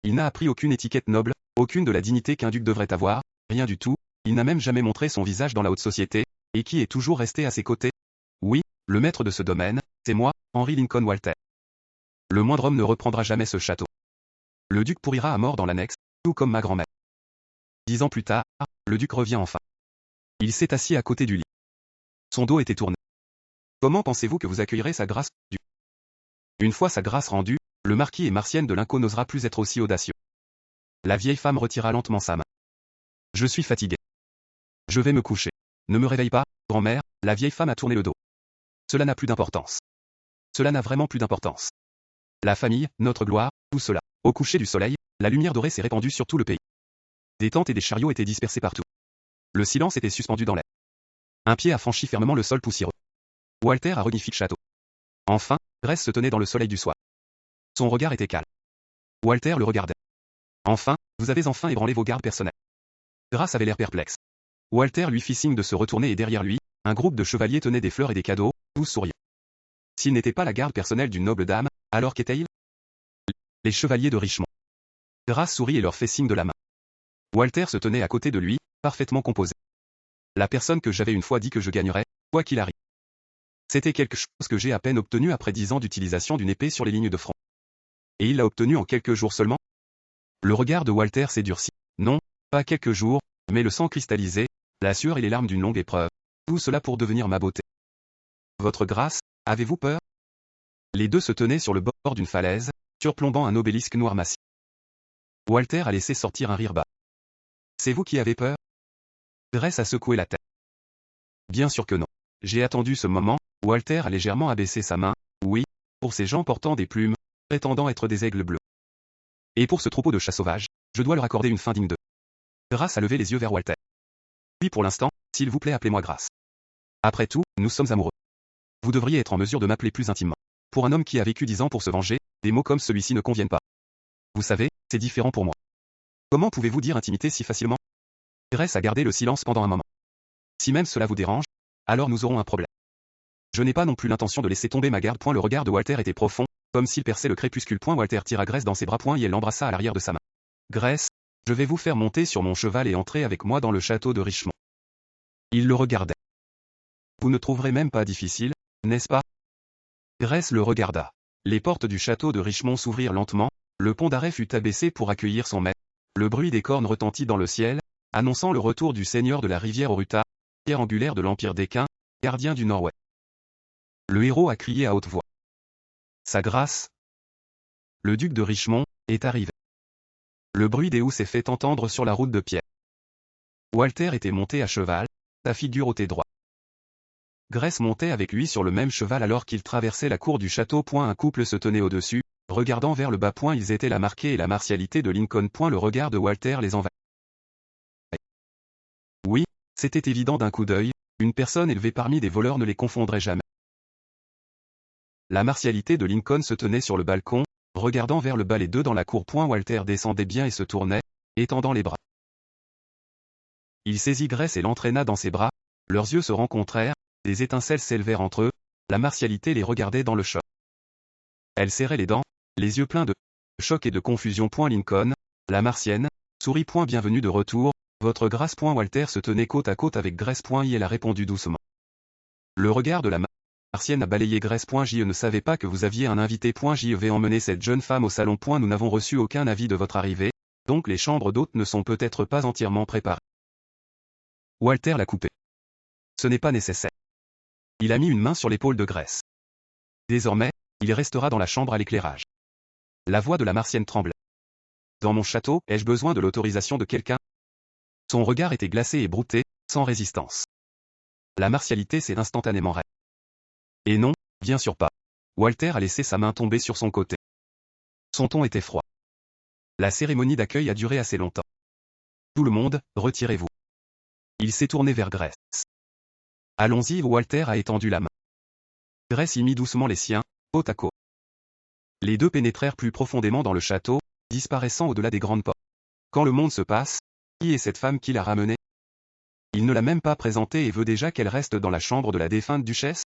A: Il n'a appris aucune étiquette noble, aucune de la dignité qu'un duc devrait avoir, rien du tout, il n'a même jamais montré son visage dans la haute société, et qui est toujours resté à ses côtés? Oui, le maître de ce domaine, c'est moi, Henry Lincoln Walter. Le moindre homme ne reprendra jamais ce château. Le duc pourrira à mort dans l'annexe, tout comme ma grand-mère. 10 ans plus tard, le duc revient enfin. Il s'est assis à côté du lit. Son dos était tourné. Comment pensez-vous que vous accueillerez sa grâce, duc? Une fois sa grâce rendue, le marquis et Marcienne de Lincoln n'osera plus être aussi audacieux. La vieille femme retira lentement sa main. Je suis fatiguée. Je vais me coucher. Ne me réveille pas, grand-mère, la vieille femme a tourné le dos. Cela n'a plus d'importance. Cela n'a vraiment plus d'importance. La famille, notre gloire, tout cela. Au coucher du soleil, la lumière dorée s'est répandue sur tout le pays. Des tentes et des chariots étaient dispersés partout. Le silence était suspendu dans l'air. Un pied a franchi fermement le sol poussiéreux. Walter a reunifié le château. Enfin, Grace se tenait dans le soleil du soir. Son regard était calme. Walter le regardait. Enfin, vous avez enfin ébranlé vos gardes personnels. Grace avait l'air perplexe. Walter lui fit signe de se retourner et derrière lui, un groupe de chevaliers tenait des fleurs et des cadeaux, tous souriant. S'il n'était pas la garde personnelle d'une noble dame, alors qu'était-il? Les chevaliers de Richmond. Grace sourit et leur fait signe de la main. Walter se tenait à côté de lui, parfaitement composé. La personne que j'avais une fois dit que je gagnerais, quoi qu'il arrive. C'était quelque chose que j'ai à peine obtenu après 10 ans d'utilisation d'une épée sur les lignes de front. Et il l'a obtenu en quelques jours seulement? Le regard de Walter s'est durci. Non, pas quelques jours, mais le sang cristallisé, la sueur et les larmes d'une longue épreuve. Tout cela pour devenir ma beauté. Votre grâce, avez-vous peur? Les deux se tenaient sur le bord d'une falaise, surplombant un obélisque noir massif. Walter a laissé sortir un rire bas. C'est vous qui avez peur? Grace a secoué la tête. Bien sûr que non. J'ai attendu ce moment, Walter a légèrement abaissé sa main, oui, pour ces gens portant des plumes, prétendant être des aigles bleus. Et pour ce troupeau de chats sauvages, je dois leur accorder une fin digne d'eux. Grace a levé les yeux vers Walter. Puis pour l'instant, s'il vous plaît appelez-moi Grace. Après tout, nous sommes amoureux. vous devriez être en mesure de m'appeler plus intimement. Pour un homme qui a vécu 10 ans pour se venger, des mots comme celui-ci ne conviennent pas. Vous savez, c'est différent pour moi. Comment pouvez-vous dire intimité si facilement? Grace a gardé le silence pendant un moment. Si même cela vous dérange, alors nous aurons un problème. Je n'ai pas non plus l'intention de laisser tomber ma garde. Le regard de Walter était profond, comme s'il perçait le crépuscule. Walter tira Grace dans ses bras. Et elle l'embrassa à l'arrière de sa main. Grace, je vais vous faire monter sur mon cheval et entrer avec moi dans le château de Richmond. Il le regardait. Vous ne trouverez même pas difficile, n'est-ce pas? Grace le regarda. Les portes du château de Richmond s'ouvrirent lentement, le pont d'arrêt fut abaissé pour accueillir son maître. Le bruit des cornes retentit dans le ciel, annonçant le retour du seigneur de la rivière Oruta, pierre angulaire de l'Empire d'Équin, gardien du Nord-Ouest. Le héros a crié à haute voix. Sa grâce, le duc de Richmond, est arrivé. Le bruit des housses s'est fait entendre sur la route de pierre. Walter était monté à cheval, sa figure ôtée droite. Grace montait avec lui sur le même cheval alors qu'ils traversaient la cour du château. Un couple se tenait au-dessus, regardant vers le bas. Ils étaient la marquée et la martialité de Lincoln. Le regard de Walter les envahit. Oui, c'était évident d'un coup d'œil, une personne élevée parmi des voleurs ne les confondrait jamais. La martialité de Lincoln se tenait sur le balcon, regardant vers le bas. Les deux dans la cour. Walter descendait bien et se tournait, étendant les bras. Il saisit Grace et l'entraîna dans ses bras, leurs yeux se rencontrèrent, des étincelles s'élevèrent entre eux, la martialité les regardait dans le choc. Elle serrait les dents, les yeux pleins de choc et de confusion. Lincoln, la martienne, sourit. Bienvenue de retour, votre grâce. Walter se tenait côte à côte avec Grace. Elle a répondu doucement. Le regard de la martienne a balayé Grace. Je ne savais pas que vous aviez un invité. Je vais emmener cette jeune femme au salon. Nous n'avons reçu aucun avis de votre arrivée, donc les chambres d'hôtes ne sont peut-être pas entièrement préparées. Walter l'a coupé. Ce n'est pas nécessaire. Il a mis une main sur l'épaule de Grace. Désormais, il restera dans la chambre à l'éclairage. La voix de la martienne tremblait. Dans mon château, ai-je besoin de l'autorisation de quelqu'un? Son regard était glacé et brouté, sans résistance. La martialité s'est instantanément raide. Et non, bien sûr pas. Walter a laissé sa main tomber sur son côté. Son ton était froid. La cérémonie d'accueil a duré assez longtemps. Tout le monde, retirez-vous. Il s'est tourné vers Grace. Allons-y. Walter a étendu la main. Grace y mit doucement les siens, côte à côte. Les deux pénétrèrent plus profondément dans le château, disparaissant au-delà des grandes portes. Quand le monde se passe, qui est cette femme qui l'a ramenée? Il ne l'a même pas présentée et veut déjà qu'elle reste dans la chambre de la défunte duchesse?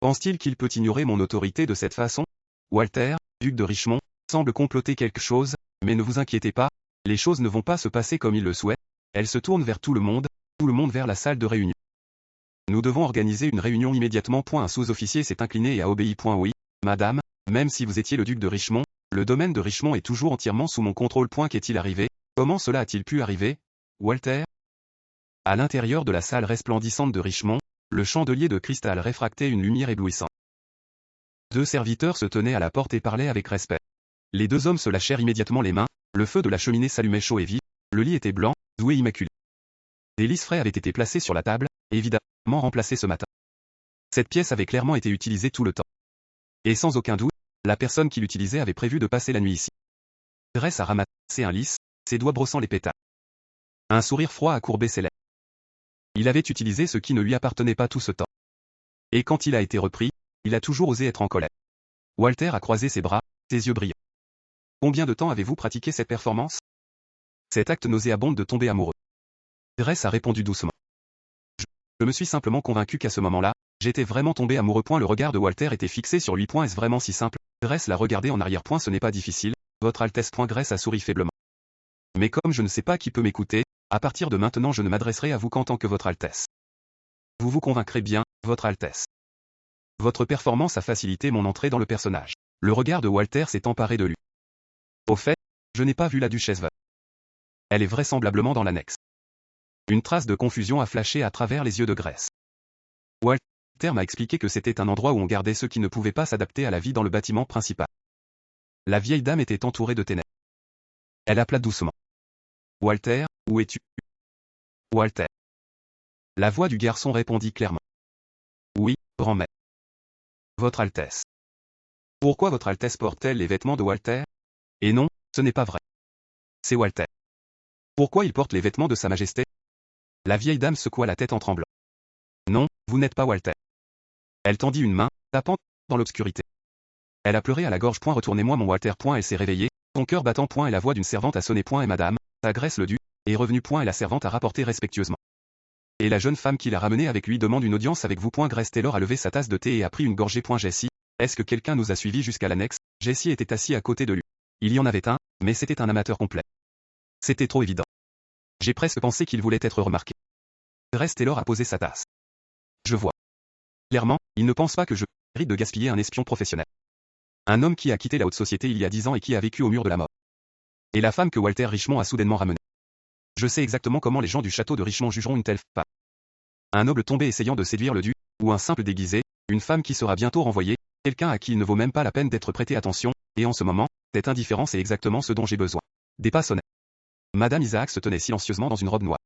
A: Pense-t-il qu'il peut ignorer mon autorité de cette façon? Walter, duc de Richmond, semble comploter quelque chose, mais ne vous inquiétez pas, les choses ne vont pas se passer comme il le souhaite. Elle se tourne vers tout le monde vers la salle de réunion. Nous devons organiser une réunion immédiatement. Un sous-officier s'est incliné et a obéi. Oui, madame, même si vous étiez le duc de Richmond, le domaine de Richmond est toujours entièrement sous mon contrôle. Qu'est-il arrivé? Comment cela a-t-il pu arriver, Walter? À l'intérieur de la salle resplendissante de Richmond, le chandelier de cristal réfractait une lumière éblouissante. Deux serviteurs se tenaient à la porte et parlaient avec respect. Les deux hommes se lâchèrent immédiatement les mains, le feu de la cheminée s'allumait chaud et vif, le lit était blanc, doux et immaculé. Des lys frais avaient été placés sur la table, évidemment remplacés ce matin. Cette pièce avait clairement été utilisée tout le temps. Et sans aucun doute, la personne qui l'utilisait avait prévu de passer la nuit ici. Grace a ramassé un lys, ses doigts brossant les pétales. Un sourire froid a courbé ses lèvres. Il avait utilisé ce qui ne lui appartenait pas tout ce temps. Et quand il a été repris, il a toujours osé être en colère. Walter a croisé ses bras, ses yeux brillants. Combien de temps avez-vous pratiqué cette performance? Cet acte nauséabond de tomber amoureux. Grace a répondu doucement. Je me suis simplement convaincu qu'à ce moment-là, j'étais vraiment tombé amoureux. Le regard de Walter était fixé sur lui. Est-ce vraiment si simple? Grace l'a regardé en arrière. Ce n'est pas difficile, votre Altesse. Grace a souri faiblement. Mais comme je ne sais pas qui peut m'écouter, à partir de maintenant je ne m'adresserai à vous qu'en tant que votre Altesse. Vous vous convaincrez bien, votre Altesse. Votre performance a facilité mon entrée dans le personnage. Le regard de Walter s'est emparé de lui. Au fait, je n'ai pas vu la duchesse veuve. Elle est vraisemblablement dans l'annexe. Une trace de confusion a flashé à travers les yeux de Grace. Walter m'a expliqué que c'était un endroit où on gardait ceux qui ne pouvaient pas s'adapter à la vie dans le bâtiment principal. La vieille dame était entourée de ténèbres. Elle appela doucement. Walter, où es-tu? Walter. La voix du garçon répondit clairement. Oui, grand-mère. Votre Altesse. Pourquoi votre Altesse porte-t-elle les vêtements de Walter? Et non, ce n'est pas vrai. C'est Walter. Pourquoi il porte les vêtements de Sa Majesté? La vieille dame secoua la tête en tremblant. Non, vous n'êtes pas Walter. Elle tendit une main, tapant dans l'obscurité. Elle a pleuré à la gorge. Retournez-moi mon Walter. Elle s'est réveillée, son cœur battant. Et la voix d'une servante a sonné. Et madame, sa Grace le duc, est revenue. Et la servante a rapporté respectueusement. Et la jeune femme qui l'a ramenée avec lui demande une audience avec vous. Grace Taylor a levé sa tasse de thé et a pris une gorgée. Jessie, est-ce que quelqu'un nous a suivis jusqu'à l'annexe? Jessie était assis à côté de lui. Il y en avait un, mais c'était un amateur complet. C'était trop évident. J'ai presque pensé qu'il voulait être remarqué. Grace Taylor a posé sa tasse. Je vois. Clairement, il ne pense pas que je mérite de gaspiller un espion professionnel. Un homme qui a quitté la haute société il y a 10 ans et qui a vécu au mur de la mort. Et la femme que Walter Richmond a soudainement ramenée. Je sais exactement comment les gens du château de Richmond jugeront une telle femme. Un noble tombé essayant de séduire le duc, ou un simple déguisé, une femme qui sera bientôt renvoyée, quelqu'un à qui il ne vaut même pas la peine d'être prêté attention, et en ce moment, cette indifférence est exactement ce dont j'ai besoin. Des pas sonnaient. Madame Isaac se tenait silencieusement dans une robe noire.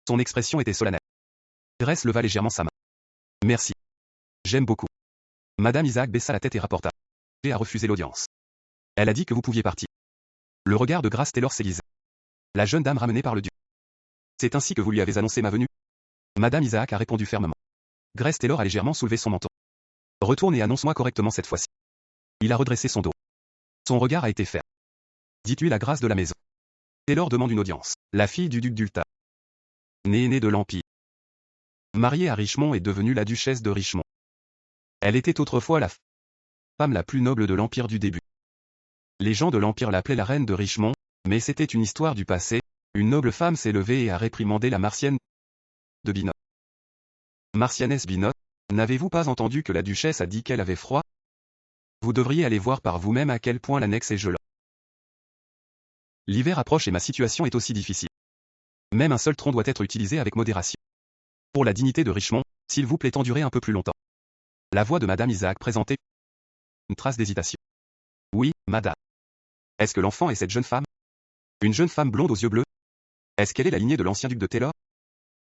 A: Son expression était solennelle. Grace leva légèrement sa main. Merci. J'aime beaucoup. Madame Isaac baissa la tête et rapporta. J'ai à refuser l'audience. Elle a dit que vous pouviez partir. Le regard de Grace Taylor s'aiguisait. La jeune dame ramenée par le duc. C'est ainsi que vous lui avez annoncé ma venue? Madame Isaac a répondu fermement. Grace Taylor a légèrement soulevé son menton. Retourne et annonce-moi correctement cette fois-ci. Il a redressé son dos. Son regard a été ferme. Dites-lui la grâce de la maison. Taylor demande une audience. La fille du duc d'Ulta. Née de l'Empire. Mariée à Richmond et devenue la duchesse de Richmond. Elle était autrefois la femme la plus noble de l'Empire du début. Les gens de l'Empire l'appelaient la reine de Richmond, mais c'était une histoire du passé. Une noble femme s'est levée et a réprimandé la Martienne de Binot. Marcianès Binot, n'avez-vous pas entendu que la duchesse a dit qu'elle avait froid? Vous devriez aller voir par vous-même à quel point l'annexe est gelant. L'hiver approche et ma situation est aussi difficile. Même un seul tronc doit être utilisé avec modération. Pour la dignité de Richmond, s'il vous plaît endurez un peu plus longtemps. La voix de Madame Isaac présentait une trace d'hésitation. Oui, madame. Est-ce que l'enfant est cette jeune femme? Une jeune femme blonde aux yeux bleus? Est-ce qu'elle est la lignée de l'ancien duc de Taylor?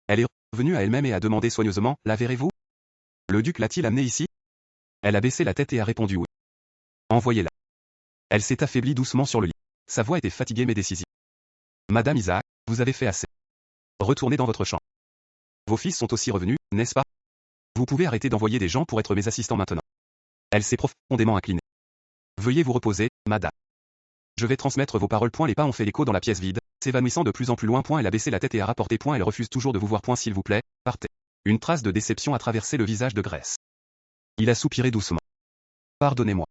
A: Elle est revenue à elle-même et a demandé soigneusement, la verrez-vous? Le duc l'a-t-il amenée ici? Elle a baissé la tête et a répondu oui. Envoyez-la. Elle s'est affaiblie doucement sur le lit. Sa voix était fatiguée mais décisive. Madame Isaac, vous avez fait assez. Retournez dans votre chambre. Vos fils sont aussi revenus, n'est-ce pas? Vous pouvez arrêter d'envoyer des gens pour être mes assistants maintenant. Elle s'est profondément inclinée. Veuillez vous reposer, madame. Je vais transmettre vos paroles. Les pas ont fait l'écho dans la pièce vide, s'évanouissant de plus en plus loin. Elle a baissé la tête et a rapporté. Elle refuse toujours de vous voir. S'il vous plaît, partez. Une trace de déception a traversé le visage de Grace. Il a soupiré doucement. Pardonnez-moi.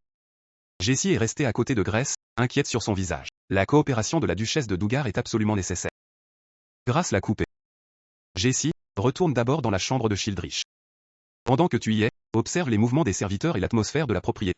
A: Jessie est restée à côté de Grace, inquiète sur son visage. La coopération de la duchesse de Dougar est absolument nécessaire. Grace l'a coupé. Jessie, retourne d'abord dans la chambre de Childrich. Pendant que tu y es, observe les mouvements des serviteurs et l'atmosphère de la propriété.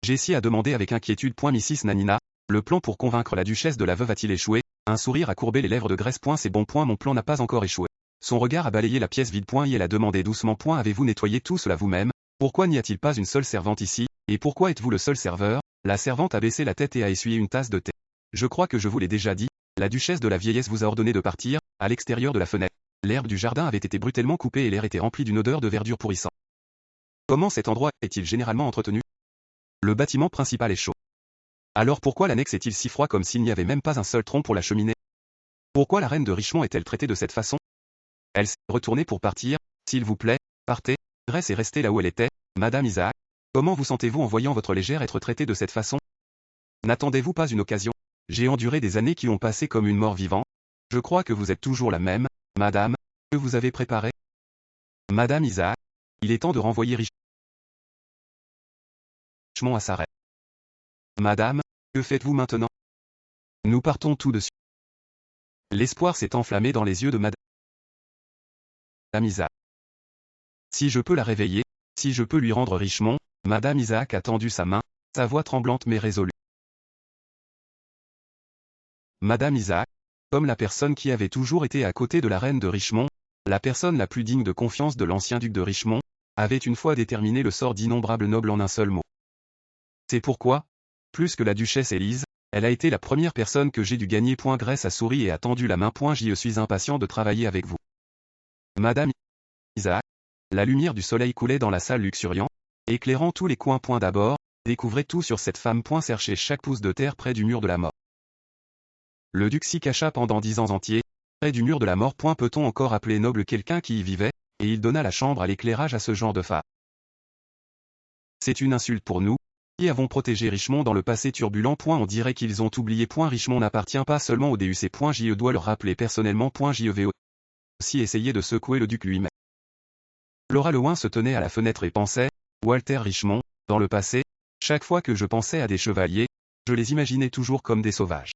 A: Jessie a demandé avec inquiétude. Mrs. Nanina, le plan pour convaincre la duchesse de la veuve a-t-il échoué? Un sourire a courbé les lèvres de Grace. C'est bon. Mon plan n'a pas encore échoué. Son regard a balayé la pièce vide. Et elle a demandé doucement. Avez-vous nettoyé tout cela vous-même? Pourquoi n'y a-t-il pas une seule servante ici? Et pourquoi êtes-vous le seul serveur? La servante a baissé la tête et a essuyé une tasse de thé. Je crois que je vous l'ai déjà dit, la duchesse de la vieillesse vous a ordonné de partir. À l'extérieur de la fenêtre, l'herbe du jardin avait été brutalement coupée et l'air était rempli d'une odeur de verdure pourrissante. Comment cet endroit est-il généralement entretenu? Le bâtiment principal est chaud. Alors pourquoi l'annexe est-il si froid comme s'il n'y avait même pas un seul tronc pour la cheminée? Pourquoi la reine de Richmond est-elle traitée de cette façon? Elle s'est retournée pour partir. S'il vous plaît, partez. Grace est restée là où elle était. Madame Isaac, comment vous sentez-vous en voyant votre légère être traitée de cette façon? N'attendez-vous pas une occasion? J'ai enduré des années qui ont passé comme une mort vivante. Je crois que vous êtes toujours la même, madame, que vous avez préparé. Madame Isaac, il est temps de renvoyer Richmond à sa reine. Madame, que faites-vous maintenant? Nous partons tout de suite. L'espoir s'est enflammé dans les yeux de Madame Isaac. Si je peux la réveiller, si je peux lui rendre Richmond, Madame Isaac a tendu sa main, sa voix tremblante mais résolue. Madame Isaac, comme la personne qui avait toujours été à côté de la reine de Richmond, la personne la plus digne de confiance de l'ancien duc de Richmond, avait une fois déterminé le sort d'innombrables nobles en un seul mot. C'est pourquoi, plus que la duchesse Élise, elle a été la première personne que j'ai dû gagner. Grace a souri et a tendu la main. Je suis impatient de travailler avec vous. Madame Isaac, la lumière du soleil coulait dans la salle luxuriante, éclairant tous les coins. D'abord, découvrez tout sur cette femme. Cherchez chaque pouce de terre près du mur de la mort. Le duc s'y cacha pendant 10 ans entiers, près du mur de la mort. Peut-on encore appeler noble quelqu'un qui y vivait? Et il donna la chambre à l'éclairage à ce genre de femme. C'est une insulte pour nous, qui avons protégé Richmond dans le passé turbulent. On dirait qu'ils ont oublié. Richmond n'appartient pas seulement au DUC. Je dois leur rappeler personnellement. Je vais aussi essayer de secouer le duc lui-même. Flora Lewin se tenait à la fenêtre et pensait, Walter Richmond, dans le passé, chaque fois que je pensais à des chevaliers, je les imaginais toujours comme des sauvages.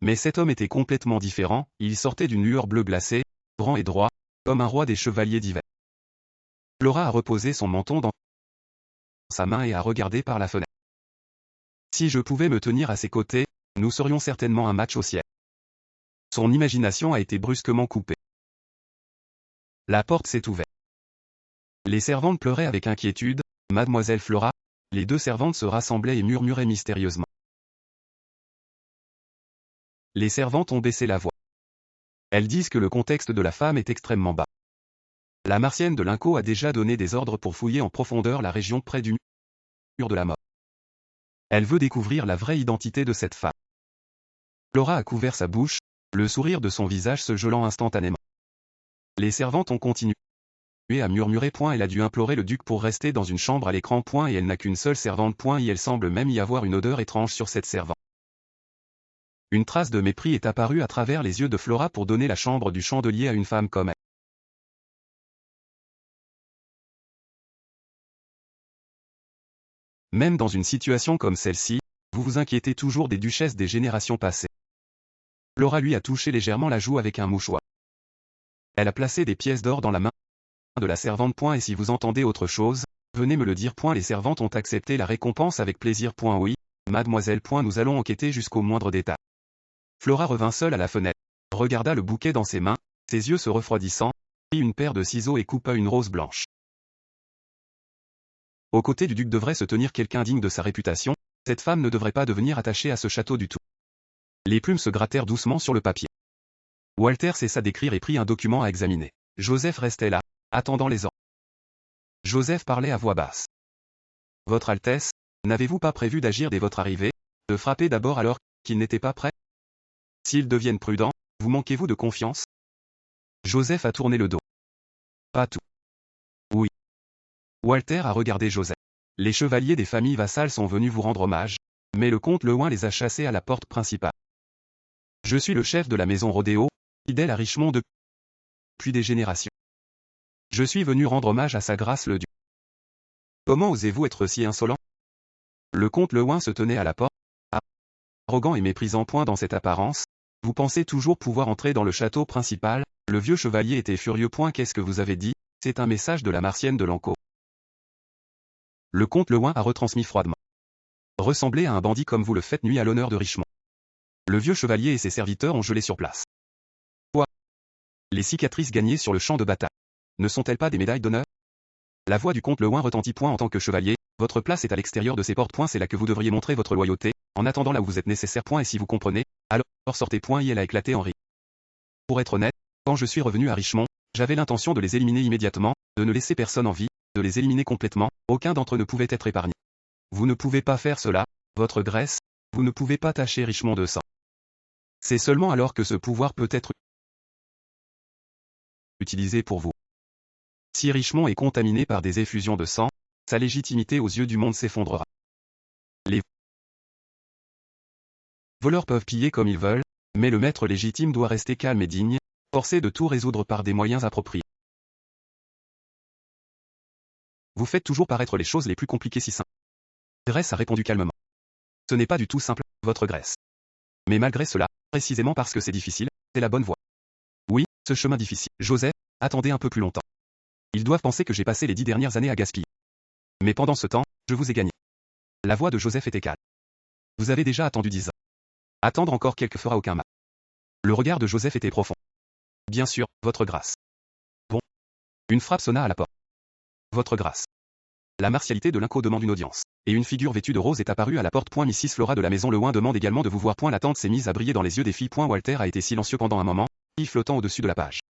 A: Mais cet homme était complètement différent, il sortait d'une lueur bleue glacée, grand et droit, comme un roi des chevaliers d'hiver. Flora a reposé son menton dans sa main et a regardé par la fenêtre. Si je pouvais me tenir à ses côtés, nous serions certainement un match au ciel. Son imagination a été brusquement coupée. La porte s'est ouverte. Les servantes pleuraient avec inquiétude, Mademoiselle Flora, les deux servantes se rassemblaient et murmuraient mystérieusement. Les servantes ont baissé la voix. Elles disent que le contexte de la femme est extrêmement bas. La martienne de Linco a déjà donné des ordres pour fouiller en profondeur la région près du mur de la mort. Elle veut découvrir la vraie identité de cette femme. Flora a couvert sa bouche, le sourire de son visage se gelant instantanément. Les servantes ont continué à murmurer. Elle a dû implorer le duc pour rester dans une chambre à l'écran. Et elle n'a qu'une seule servante. Et elle semble même y avoir une odeur étrange sur cette servante. Une trace de mépris est apparue à travers les yeux de Flora pour donner la chambre du chandelier à une femme comme elle. Même dans une situation comme celle-ci, vous vous inquiétez toujours des duchesses des générations passées. Flora lui a touché légèrement la joue avec un mouchoir. Elle a placé des pièces d'or dans la main de la servante. Et si vous entendez autre chose, venez me le dire. Les servantes ont accepté la récompense avec plaisir. Oui, mademoiselle. Nous allons enquêter jusqu'au moindre détail. Flora revint seule à la fenêtre, regarda le bouquet dans ses mains, ses yeux se refroidissant, prit une paire de ciseaux et coupa une rose blanche. Aux côtés du duc devrait se tenir quelqu'un digne de sa réputation, cette femme ne devrait pas devenir attachée à ce château du tout. Les plumes se grattèrent doucement sur le papier. Walter cessa d'écrire et prit un document à examiner. Joseph restait là, attendant les ordres. Joseph parlait à voix basse. Votre Altesse, n'avez-vous pas prévu d'agir dès votre arrivée, de frapper d'abord alors qu'ils n'étaient pas prêts? S'ils deviennent prudents, vous manquez-vous de confiance? Joseph a tourné le dos. Pas tout. Oui. Walter a regardé Joseph. Les chevaliers des familles vassales sont venus vous rendre hommage, mais le comte Lewin les a chassés à la porte principale. Je suis le chef de la maison Rodéo, fidèle à Richmond depuis des générations. Je suis venu rendre hommage à sa grâce le duc. Comment osez-vous être si insolent? Le comte Lewin se tenait à la porte, arrogant et méprisant. Dans cette apparence, vous pensez toujours pouvoir entrer dans le château principal. Le vieux chevalier était furieux. Qu'est-ce que vous avez dit? C'est un message de la martienne de Linco. Le comte Lewin a retransmis froidement. Ressemblez à un bandit comme vous le faites nuit à l'honneur de Richmond. Le vieux chevalier et ses serviteurs ont gelé sur place. Quoi? Les cicatrices gagnées sur le champ de bataille ne sont-elles pas des médailles d'honneur? La voix du comte Lewin retentit. En tant que chevalier, votre place est à l'extérieur de ces portes. C'est là que vous devriez montrer votre loyauté, en attendant là où vous êtes nécessaire. Et si vous comprenez, alors sortez. Et elle a éclaté en rire. Pour être honnête, quand je suis revenu à Richmond, j'avais l'intention de les éliminer immédiatement, de ne laisser personne en vie, de les éliminer complètement, aucun d'entre eux ne pouvait être épargné. Vous ne pouvez pas faire cela, votre Grèce, vous ne pouvez pas tacher Richmond de sang. C'est seulement alors que ce pouvoir peut être utilisé pour vous. Si Richmond est contaminé par des effusions de sang, sa légitimité aux yeux du monde s'effondrera. Les voleurs peuvent piller comme ils veulent, mais le maître légitime doit rester calme et digne, forcé de tout résoudre par des moyens appropriés. Vous faites toujours paraître les choses les plus compliquées si simples. Grèce a répondu calmement. Ce n'est pas du tout simple, votre Grèce. Mais malgré cela, précisément parce que c'est difficile, c'est la bonne voie. Oui, ce chemin difficile. Joseph, attendez un peu plus longtemps. Ils doivent penser que j'ai passé les 10 dernières années à gaspiller. Mais pendant ce temps, je vous ai gagné. La voix de Joseph était calme. Vous avez déjà attendu 10 ans. Attendre encore quelques fera aucun mal. Le regard de Joseph était profond. Bien sûr, votre grâce. Bon. Une frappe sonna à la porte. Votre grâce. La martialité de Linco demande une audience. Et une figure vêtue de rose est apparue à la porte. Mrs. Flora de la maison Lewin demande également de vous voir. La tente s'est mise à briller dans les yeux des filles. Walter a été silencieux pendant un moment, filles flottant au-dessus de la page.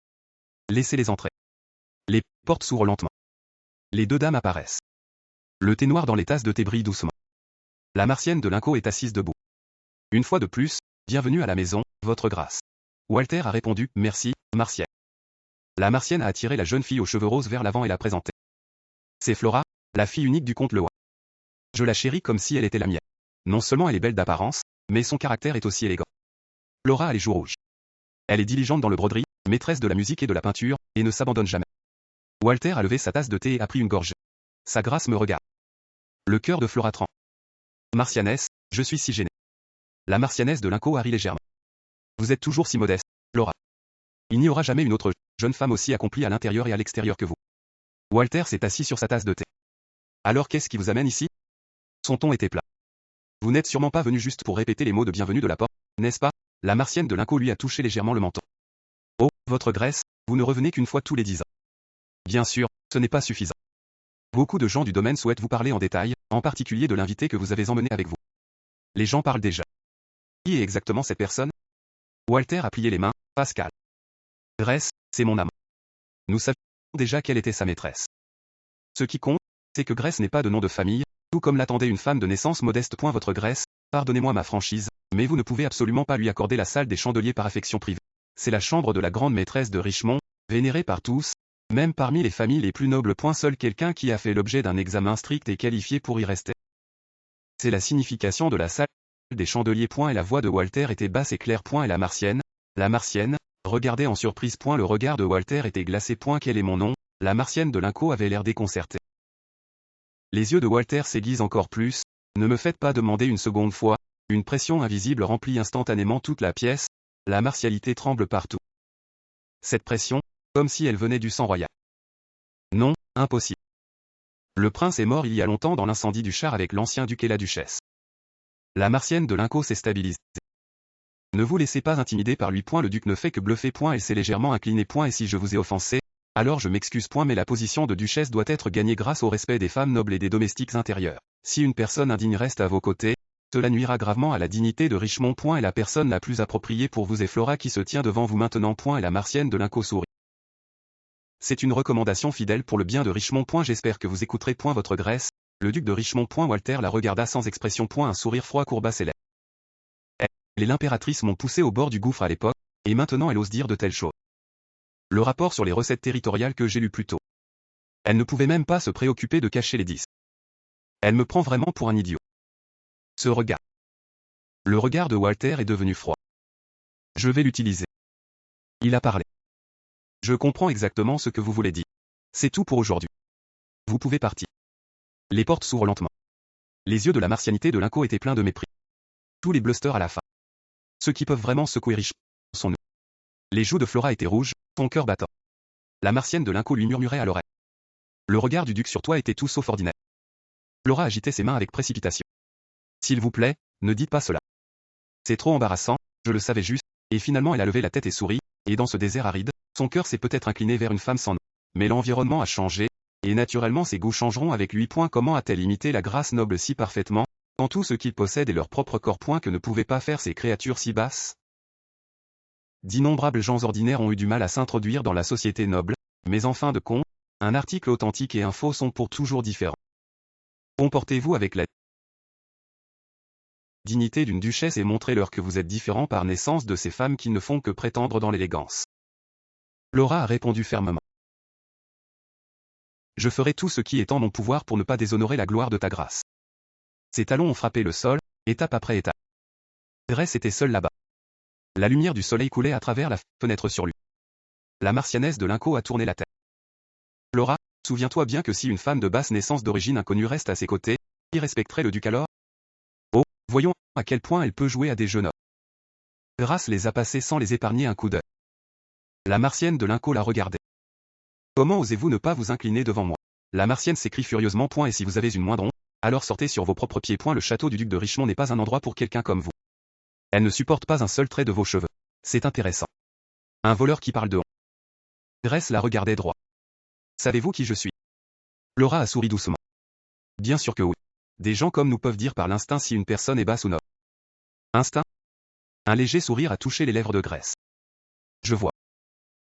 A: Laissez-les entrer. Les portes s'ouvrent lentement. Les deux dames apparaissent. Le thé noir dans les tasses de thé brille doucement. La martienne de Linco est assise debout. Une fois de plus, bienvenue à la maison, votre grâce. Walter a répondu, merci, martienne. La martienne a attiré la jeune fille aux cheveux roses vers l'avant et l'a présentée. C'est Flora, la fille unique du comte Leroy. Je la chéris comme si elle était la mienne. Non seulement elle est belle d'apparence, mais son caractère est aussi élégant. Laura a les joues rouges. Elle est diligente dans le broderie, maîtresse de la musique et de la peinture, et ne s'abandonne jamais. Walter a levé sa tasse de thé et a pris une gorgée. Sa grâce me regarde. Le cœur de Flora tremble. Marcianès, je suis si gêné. La Marcianès de Linco a ri légèrement. Vous êtes toujours si modeste, Laura. Il n'y aura jamais une autre jeune femme aussi accomplie à l'intérieur et à l'extérieur que vous. Walter s'est assis sur sa tasse de thé. Alors qu'est-ce qui vous amène ici? Son ton était plat. Vous n'êtes sûrement pas venu juste pour répéter les mots de bienvenue de la porte, n'est-ce pas? La Martienne de Linco lui a touché légèrement le menton. Oh, votre Grèce, vous ne revenez qu'une fois tous les 10 ans. Bien sûr, ce n'est pas suffisant. Beaucoup de gens du domaine souhaitent vous parler en détail, en particulier de l'invité que vous avez emmené avec vous. Les gens parlent déjà. Qui est exactement cette personne? Walter a plié les mains. Pascal. Grèce, c'est mon amant. Nous savions déjà quelle était sa maîtresse. Ce qui compte, c'est que Grèce n'est pas de nom de famille, tout comme l'attendait une femme de naissance modeste. Votre Grèce, pardonnez-moi ma franchise, mais vous ne pouvez absolument pas lui accorder la salle des chandeliers par affection privée. C'est la chambre de la grande maîtresse de Richmond, vénérée par tous, même parmi les familles les plus nobles. Seul quelqu'un qui a fait l'objet d'un examen strict est qualifié pour y rester. C'est la signification de la salle des chandeliers. Et la voix de Walter était basse et claire. Et la Martienne, regardait en surprise. Le regard de Walter était glacé. Quel est mon nom? La Martienne de Linco avait l'air déconcertée. Les yeux de Walter s'aiguisent encore plus. Ne me faites pas demander une seconde fois. Une pression invisible remplit instantanément toute la pièce. La martialité tremble partout. Cette pression, comme si elle venait du sang royal. Non, impossible. Le prince est mort il y a longtemps dans l'incendie du char avec l'ancien duc et la duchesse. La Martienne de Linco s'est stabilisée. Ne vous laissez pas intimider par lui. Le duc ne fait que bluffer. Elle s'est légèrement inclinée. Et si je vous ai offensé, alors je m'excuse. Mais la position de duchesse doit être gagnée grâce au respect des femmes nobles et des domestiques intérieurs. Si une personne indigne reste à vos côtés, cela nuira gravement à la dignité de Richmond. Et la personne la plus appropriée pour vous est Flora qui se tient devant vous maintenant. Et la Martienne de Linco sourit. C'est une recommandation fidèle pour le bien de Richmond. J'espère que vous écouterez. Votre Grèce. Le duc de Richmond. Walter la regarda sans expression. Un sourire froid courba ses lèvres. Elle et l'impératrice m'ont poussé au bord du gouffre à l'époque, et maintenant elle ose dire de telles choses. Le rapport sur les recettes territoriales que j'ai lu plus tôt. Elle ne pouvait même pas se préoccuper de cacher les 10. Elle me prend vraiment pour un idiot. Ce regard. Le regard de Walter est devenu froid. Je vais l'utiliser. Il a parlé. Je comprends exactement ce que vous voulez dire. C'est tout pour aujourd'hui. Vous pouvez partir. Les portes s'ouvrent lentement. Les yeux de la martianité de Linco étaient pleins de mépris. Tous les blusters à la fin. Ceux qui peuvent vraiment secouer Richmond sont nous. Les joues de Flora étaient rouges, son cœur battant. La Martienne de Linco lui murmurait à l'oreille. Le regard du duc sur toi était tout sauf ordinaire. Flora agitait ses mains avec précipitation. S'il vous plaît, ne dites pas cela. C'est trop embarrassant, je le savais juste, et finalement elle a levé la tête et souri, et dans ce désert aride, son cœur s'est peut-être incliné vers une femme sans nom. Mais l'environnement a changé, et naturellement ses goûts changeront avec lui. Comment a-t-elle imité la grâce noble si parfaitement, quand tout ce qu'ils possèdent est leur propre corps. Que ne pouvaient pas faire ces créatures si basses? D'innombrables gens ordinaires ont eu du mal à s'introduire dans la société noble, mais en fin de compte, un article authentique et un faux sont pour toujours différents. Comportez-vous avec la dignité d'une duchesse et montrez-leur que vous êtes différent par naissance de ces femmes qui ne font que prétendre dans l'élégance. Laura a répondu fermement. Je ferai tout ce qui est en mon pouvoir pour ne pas déshonorer la gloire de ta grâce. Ses talons ont frappé le sol, étape après étape. Grèce était seule là-bas. La lumière du soleil coulait à travers la fenêtre sur lui. La Martianesse de Linco a tourné la tête. Laura, souviens-toi bien que si une femme de basse naissance d'origine inconnue reste à ses côtés, qui respecterait le duc alors? Oh, voyons à quel point elle peut jouer à des jeunes hommes. Grâce les a passés sans les épargner un coup d'œil. La Martienne de Linco la regardait. Comment osez-vous ne pas vous incliner devant moi? La Martienne s'écrie furieusement. Et si vous avez une moindre honte, alors sortez sur vos propres pieds. Le château du duc de Richmond n'est pas un endroit pour quelqu'un comme vous. Elle ne supporte pas un seul trait de vos cheveux. C'est intéressant. Un voleur qui parle de honte. Grèce la regardait droit. Savez-vous qui je suis? Laura a souri doucement. Bien sûr que oui. Des gens comme nous peuvent dire par l'instinct si une personne est basse ou noble. Instinct? Un léger sourire a touché les lèvres de Grèce. Je vois.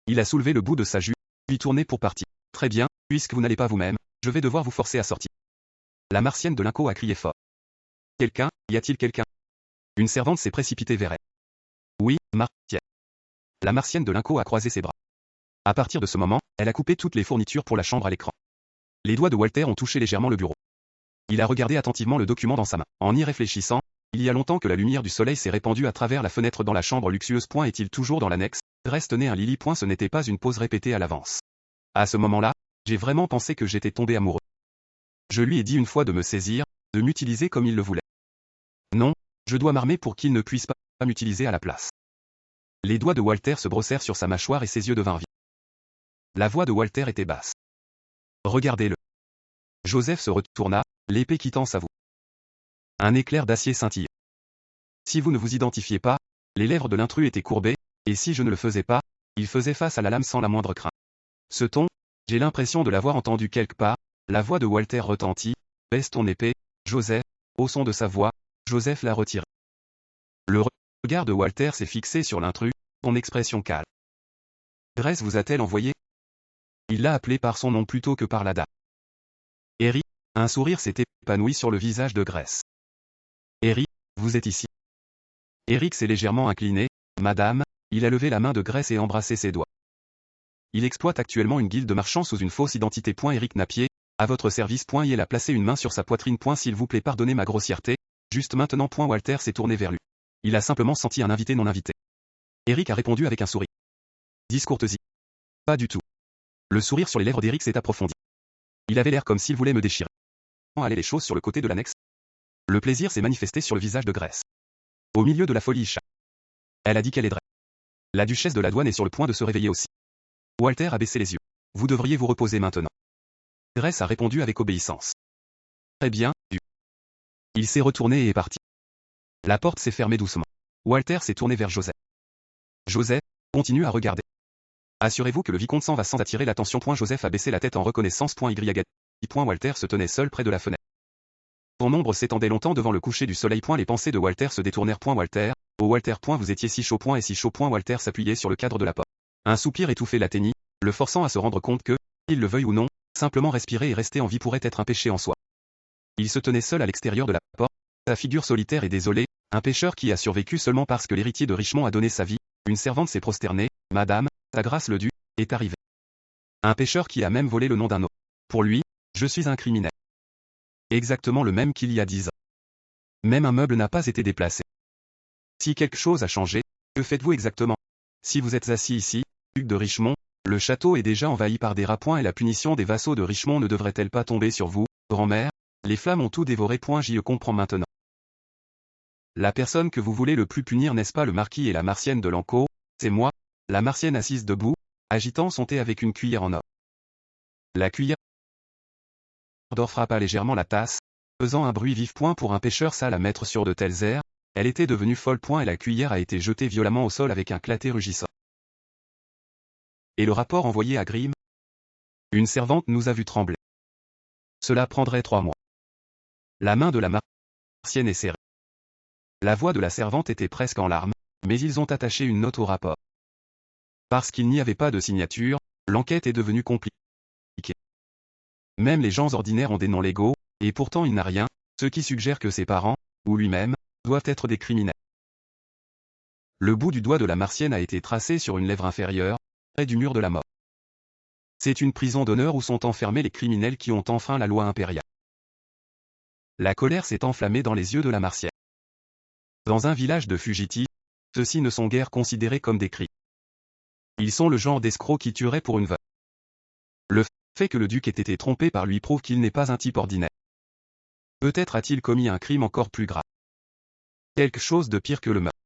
A: Il a soulevé le bout de sa jupe, puis tourné pour partir. Très bien, puisque vous n'allez pas vous-même, je vais devoir vous forcer à sortir. La Martienne de Linco a crié fort. Quelqu'un, y a-t-il quelqu'un? Une servante s'est précipitée vers elle. Oui, Martienne. La Martienne de Linco a croisé ses bras. À partir de ce moment, elle a coupé toutes les fournitures pour la chambre à l'écran. Les doigts de Walter ont touché légèrement le bureau. Il a regardé attentivement le document dans sa main. En y réfléchissant, il y a longtemps que la lumière du soleil s'est répandue à travers la fenêtre dans la chambre luxueuse. Est-il toujours dans l'annexe? Grace tenait un Lily. Ce n'était pas une pause répétée à l'avance. À ce moment-là, j'ai vraiment pensé que j'étais tombé amoureux. Je lui ai dit une fois de me saisir, de m'utiliser comme il le voulait. Non, je dois m'armer pour qu'il ne puisse pas m'utiliser à la place. Les doigts de Walter se brossèrent sur sa mâchoire et ses yeux devinrent vifs. La voix de Walter était basse. Regardez-le. Joseph se retourna, l'épée quittant sa voûte. Un éclair d'acier scintillait. Si vous ne vous identifiez pas, les lèvres de l'intrus étaient courbées, et si je ne le faisais pas, il faisait face à la lame sans la moindre crainte. Ce ton, j'ai l'impression de l'avoir entendu quelque part, la voix de Walter retentit, baisse ton épée, Joseph, au son de sa voix, Joseph l'a retirée. Le regard de Walter s'est fixé sur l'intrus, son expression calme. Grace vous a-t-elle envoyé? Il l'a appelé par son nom plutôt que par la date. Eric, un sourire s'est épanoui sur le visage de Grace. Eric, vous êtes ici. Eric s'est légèrement incliné, madame, il a levé la main de Grace et embrassé ses doigts. Il exploite actuellement une guilde marchand sous une fausse identité. Eric Napier, à votre service. Il a placé une main sur sa poitrine. S'il vous plaît pardonnez ma grossièreté, juste maintenant. Walter s'est tourné vers lui. Il a simplement senti un invité non invité. Eric a répondu avec un sourire. Discourtesie. Pas du tout. Le sourire sur les lèvres d'Eric s'est approfondi. Il avait l'air comme s'il voulait me déchirer. Comment allaient les choses sur le côté de l'annexe? Le plaisir s'est manifesté sur le visage de Grace. Au milieu de la folie chat. Elle a dit qu'elle aiderait. La duchesse de la douane est sur le point de se réveiller aussi. Walter a baissé les yeux. Vous devriez vous reposer maintenant. Grace a répondu avec obéissance. Très bien, Il s'est retourné et est parti. La porte s'est fermée doucement. Walter s'est tourné vers Joseph. Joseph, continue à regarder. Assurez-vous que le vicomte s'en va sans attirer l'attention. Joseph a baissé la tête en reconnaissance. Walter se tenait seul près de la fenêtre. Son ombre s'étendait longtemps devant le coucher du soleil. Les pensées de Walter se détournèrent. Walter, oh Walter. Vous étiez si chaud. Et si chaud. Walter s'appuyait sur le cadre de la porte. Un soupir étouffé l'atteignit, le forçant à se rendre compte que, qu'il le veuille ou non, simplement respirer et rester en vie pourrait être un péché en soi. Il se tenait seul à l'extérieur de la porte, sa figure solitaire et désolée, un pécheur qui a survécu seulement parce que l'héritier de Richmond a donné sa vie. Une servante s'est prosternée, madame, sa grâce le dut, est arrivée. Un pécheur qui a même volé le nom d'un autre. Pour lui, je suis un criminel. Exactement le même qu'il y a 10 ans. Même un meuble n'a pas été déplacé. Si quelque chose a changé, que faites-vous exactement? Si vous êtes assis ici, duc de Richmond, le château est déjà envahi par des rats. Et la punition des vassaux de Richmond ne devrait-elle pas tomber sur vous, grand-mère? Les flammes ont tout dévoré. J'y comprends maintenant. La personne que vous voulez le plus punir n'est-ce pas le marquis et la martienne de Lanco? C'est moi, la martienne assise debout, agitant son thé avec une cuillère en or. La cuillère d'or frappa légèrement la tasse, faisant un bruit vif. Pour un pêcheur sale à mettre sur de tels airs, elle était devenue folle. Et la cuillère a été jetée violemment au sol avec un claté rugissant. Et le rapport envoyé à Grimm? Une servante nous a vu trembler. Cela prendrait 3 mois. La main de la martienne est serrée. La voix de la servante était presque en larmes, mais ils ont attaché une note au rapport. Parce qu'il n'y avait pas de signature, l'enquête est devenue compliquée. Même les gens ordinaires ont des noms légaux, et pourtant il n'a rien, ce qui suggère que ses parents, ou lui-même, doivent être des criminels. Le bout du doigt de la martienne a été tracé sur une lèvre inférieure, près du mur de la mort. C'est une prison d'honneur où sont enfermés les criminels qui ont enfreint la loi impériale. La colère s'est enflammée dans les yeux de la martienne. Dans un village de fugitifs, ceux-ci ne sont guère considérés comme des crimes. Ils sont le genre d'escrocs qui tueraient pour une veuve. Le fait que le duc ait été trompé par lui prouve qu'il n'est pas un type ordinaire. Peut-être a-t-il commis un crime encore plus grave. Quelque chose de pire que le meurtre.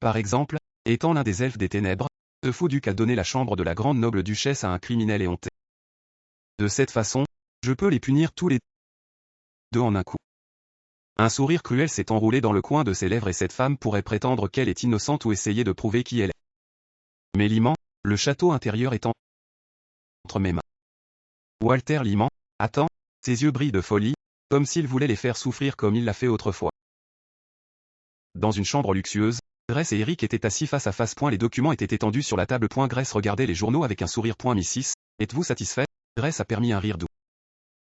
A: Par exemple, étant l'un des elfes des ténèbres, ce fou duc a donné la chambre de la grande noble duchesse à un criminel éhonté. De cette façon, je peux les punir tous les deux en un coup. Un sourire cruel s'est enroulé dans le coin de ses lèvres et cette femme pourrait prétendre qu'elle est innocente ou essayer de prouver qui elle est. Mais Liman, le château intérieur est entre mes mains. Walter Liman, attend, ses yeux brillent de folie, comme s'il voulait les faire souffrir comme il l'a fait autrefois. Dans une chambre luxueuse, Grace et Eric étaient assis face à face. Les documents étaient étendus sur la table. Grace regardait les journaux avec un sourire. Mrs. Êtes-vous satisfait? Grace a permis un rire doux.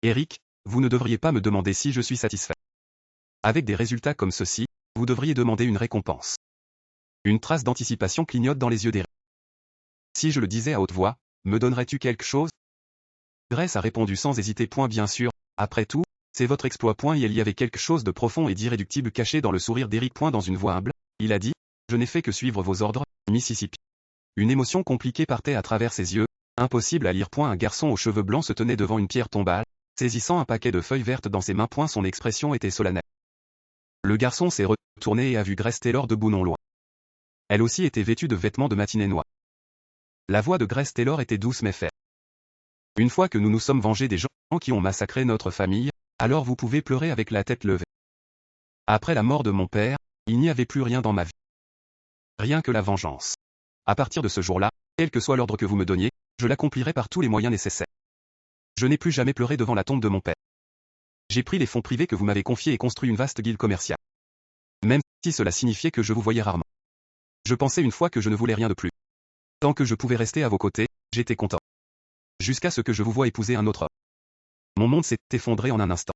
A: Eric, vous ne devriez pas me demander si je suis satisfait. Avec des résultats comme ceux-ci, vous devriez demander une récompense. Une trace d'anticipation clignote dans les yeux d'Eric. Si je le disais à haute voix, me donnerais-tu quelque chose? Grace a répondu sans hésiter. Bien sûr, après tout, c'est votre exploit. Et il y avait quelque chose de profond et d'irréductible caché dans le sourire d'Eric. Dans une voix humble, il a dit, je n'ai fait que suivre vos ordres, Mississippi. Une émotion compliquée partait à travers ses yeux, impossible à lire. Un garçon aux cheveux blancs se tenait devant une pierre tombale, saisissant un paquet de feuilles vertes dans ses mains. Son expression était solennelle. Le garçon s'est retourné et a vu Grace Taylor debout non loin. Elle aussi était vêtue de vêtements de matinée noirs. La voix de Grace Taylor était douce mais ferme. Une fois que nous nous sommes vengés des gens qui ont massacré notre famille, alors vous pouvez pleurer avec la tête levée. Après la mort de mon père, il n'y avait plus rien dans ma vie. Rien que la vengeance. À partir de ce jour-là, quel que soit l'ordre que vous me donniez, je l'accomplirai par tous les moyens nécessaires. Je n'ai plus jamais pleuré devant la tombe de mon père. J'ai pris les fonds privés que vous m'avez confiés et construit une vaste guilde commerciale. Même si cela signifiait que je vous voyais rarement. Je pensais une fois que je ne voulais rien de plus. Tant que je pouvais rester à vos côtés, j'étais content. Jusqu'à ce que je vous voie épouser un autre homme. Mon monde s'est effondré en un instant.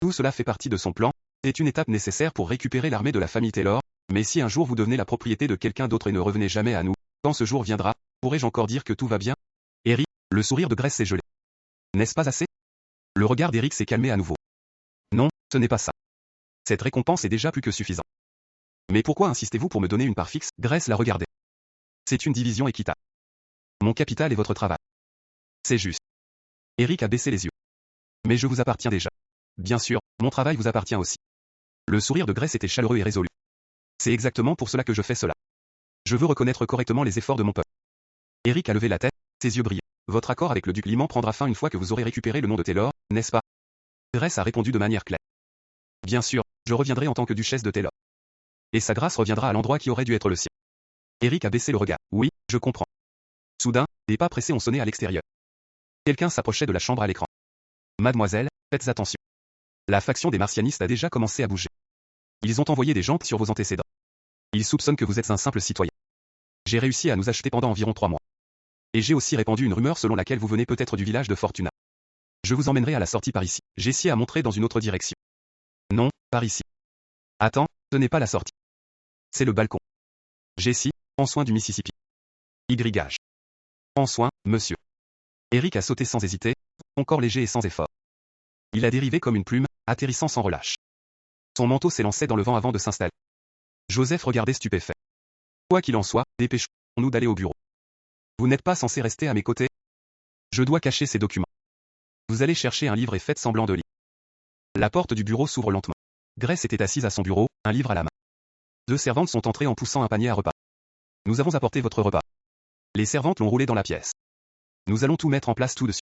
A: Tout cela fait partie de son plan, c'est une étape nécessaire pour récupérer l'armée de la famille Taylor, mais si un jour vous devenez la propriété de quelqu'un d'autre et ne revenez jamais à nous, quand ce jour viendra, pourrais-je encore dire que tout va bien? Eric, le sourire de Grace s'est gelé. N'est-ce pas assez? Le regard d'Eric s'est calmé à nouveau. Non, ce n'est pas ça. Cette récompense est déjà plus que suffisante. Mais pourquoi insistez-vous pour me donner une part fixe? Grace l'a regardé. C'est une division équitable. Mon capital est votre travail. C'est juste. Eric a baissé les yeux. Mais je vous appartiens déjà. Bien sûr, mon travail vous appartient aussi. Le sourire de Grace était chaleureux et résolu. C'est exactement pour cela que je fais cela. Je veux reconnaître correctement les efforts de mon peuple. Eric a levé la tête, ses yeux brillaient. Votre accord avec le duc Liman prendra fin une fois que vous aurez récupéré le nom de Taylor, n'est-ce pas? Grace a répondu de manière claire. Bien sûr, je reviendrai en tant que duchesse de Taylor. Et sa grâce reviendra à l'endroit qui aurait dû être le sien. Eric a baissé le regard. Oui, je comprends. Soudain, des pas pressés ont sonné à l'extérieur. Quelqu'un s'approchait de la chambre à l'écran. Mademoiselle, faites attention. La faction des martianistes a déjà commencé à bouger. Ils ont envoyé des gens sur vos antécédents. Ils soupçonnent que vous êtes un simple citoyen. J'ai réussi à nous acheter pendant environ 3 mois. Et j'ai aussi répandu une rumeur selon laquelle vous venez peut-être du village de Fortuna. Je vous emmènerai à la sortie par ici. Jessie a montré dans une autre direction. Non, par ici. Attends, ce n'est pas la sortie. C'est le balcon. Jessie, prends soin du Mississippi. Y. Prends soin, monsieur. Eric a sauté sans hésiter, son corps léger et sans effort. Il a dérivé comme une plume, atterrissant sans relâche. Son manteau s'élançait dans le vent avant de s'installer. Joseph regardait stupéfait. Quoi qu'il en soit, dépêchons-nous d'aller au bureau. Vous n'êtes pas censé rester à mes côtés? Je dois cacher ces documents. Vous allez chercher un livre et faites semblant de lire. La porte du bureau s'ouvre lentement. Grace était assise à son bureau, un livre à la main. 2 servantes sont entrées en poussant un panier à repas. Nous avons apporté votre repas. Les servantes l'ont roulé dans la pièce. Nous allons tout mettre en place tout de suite.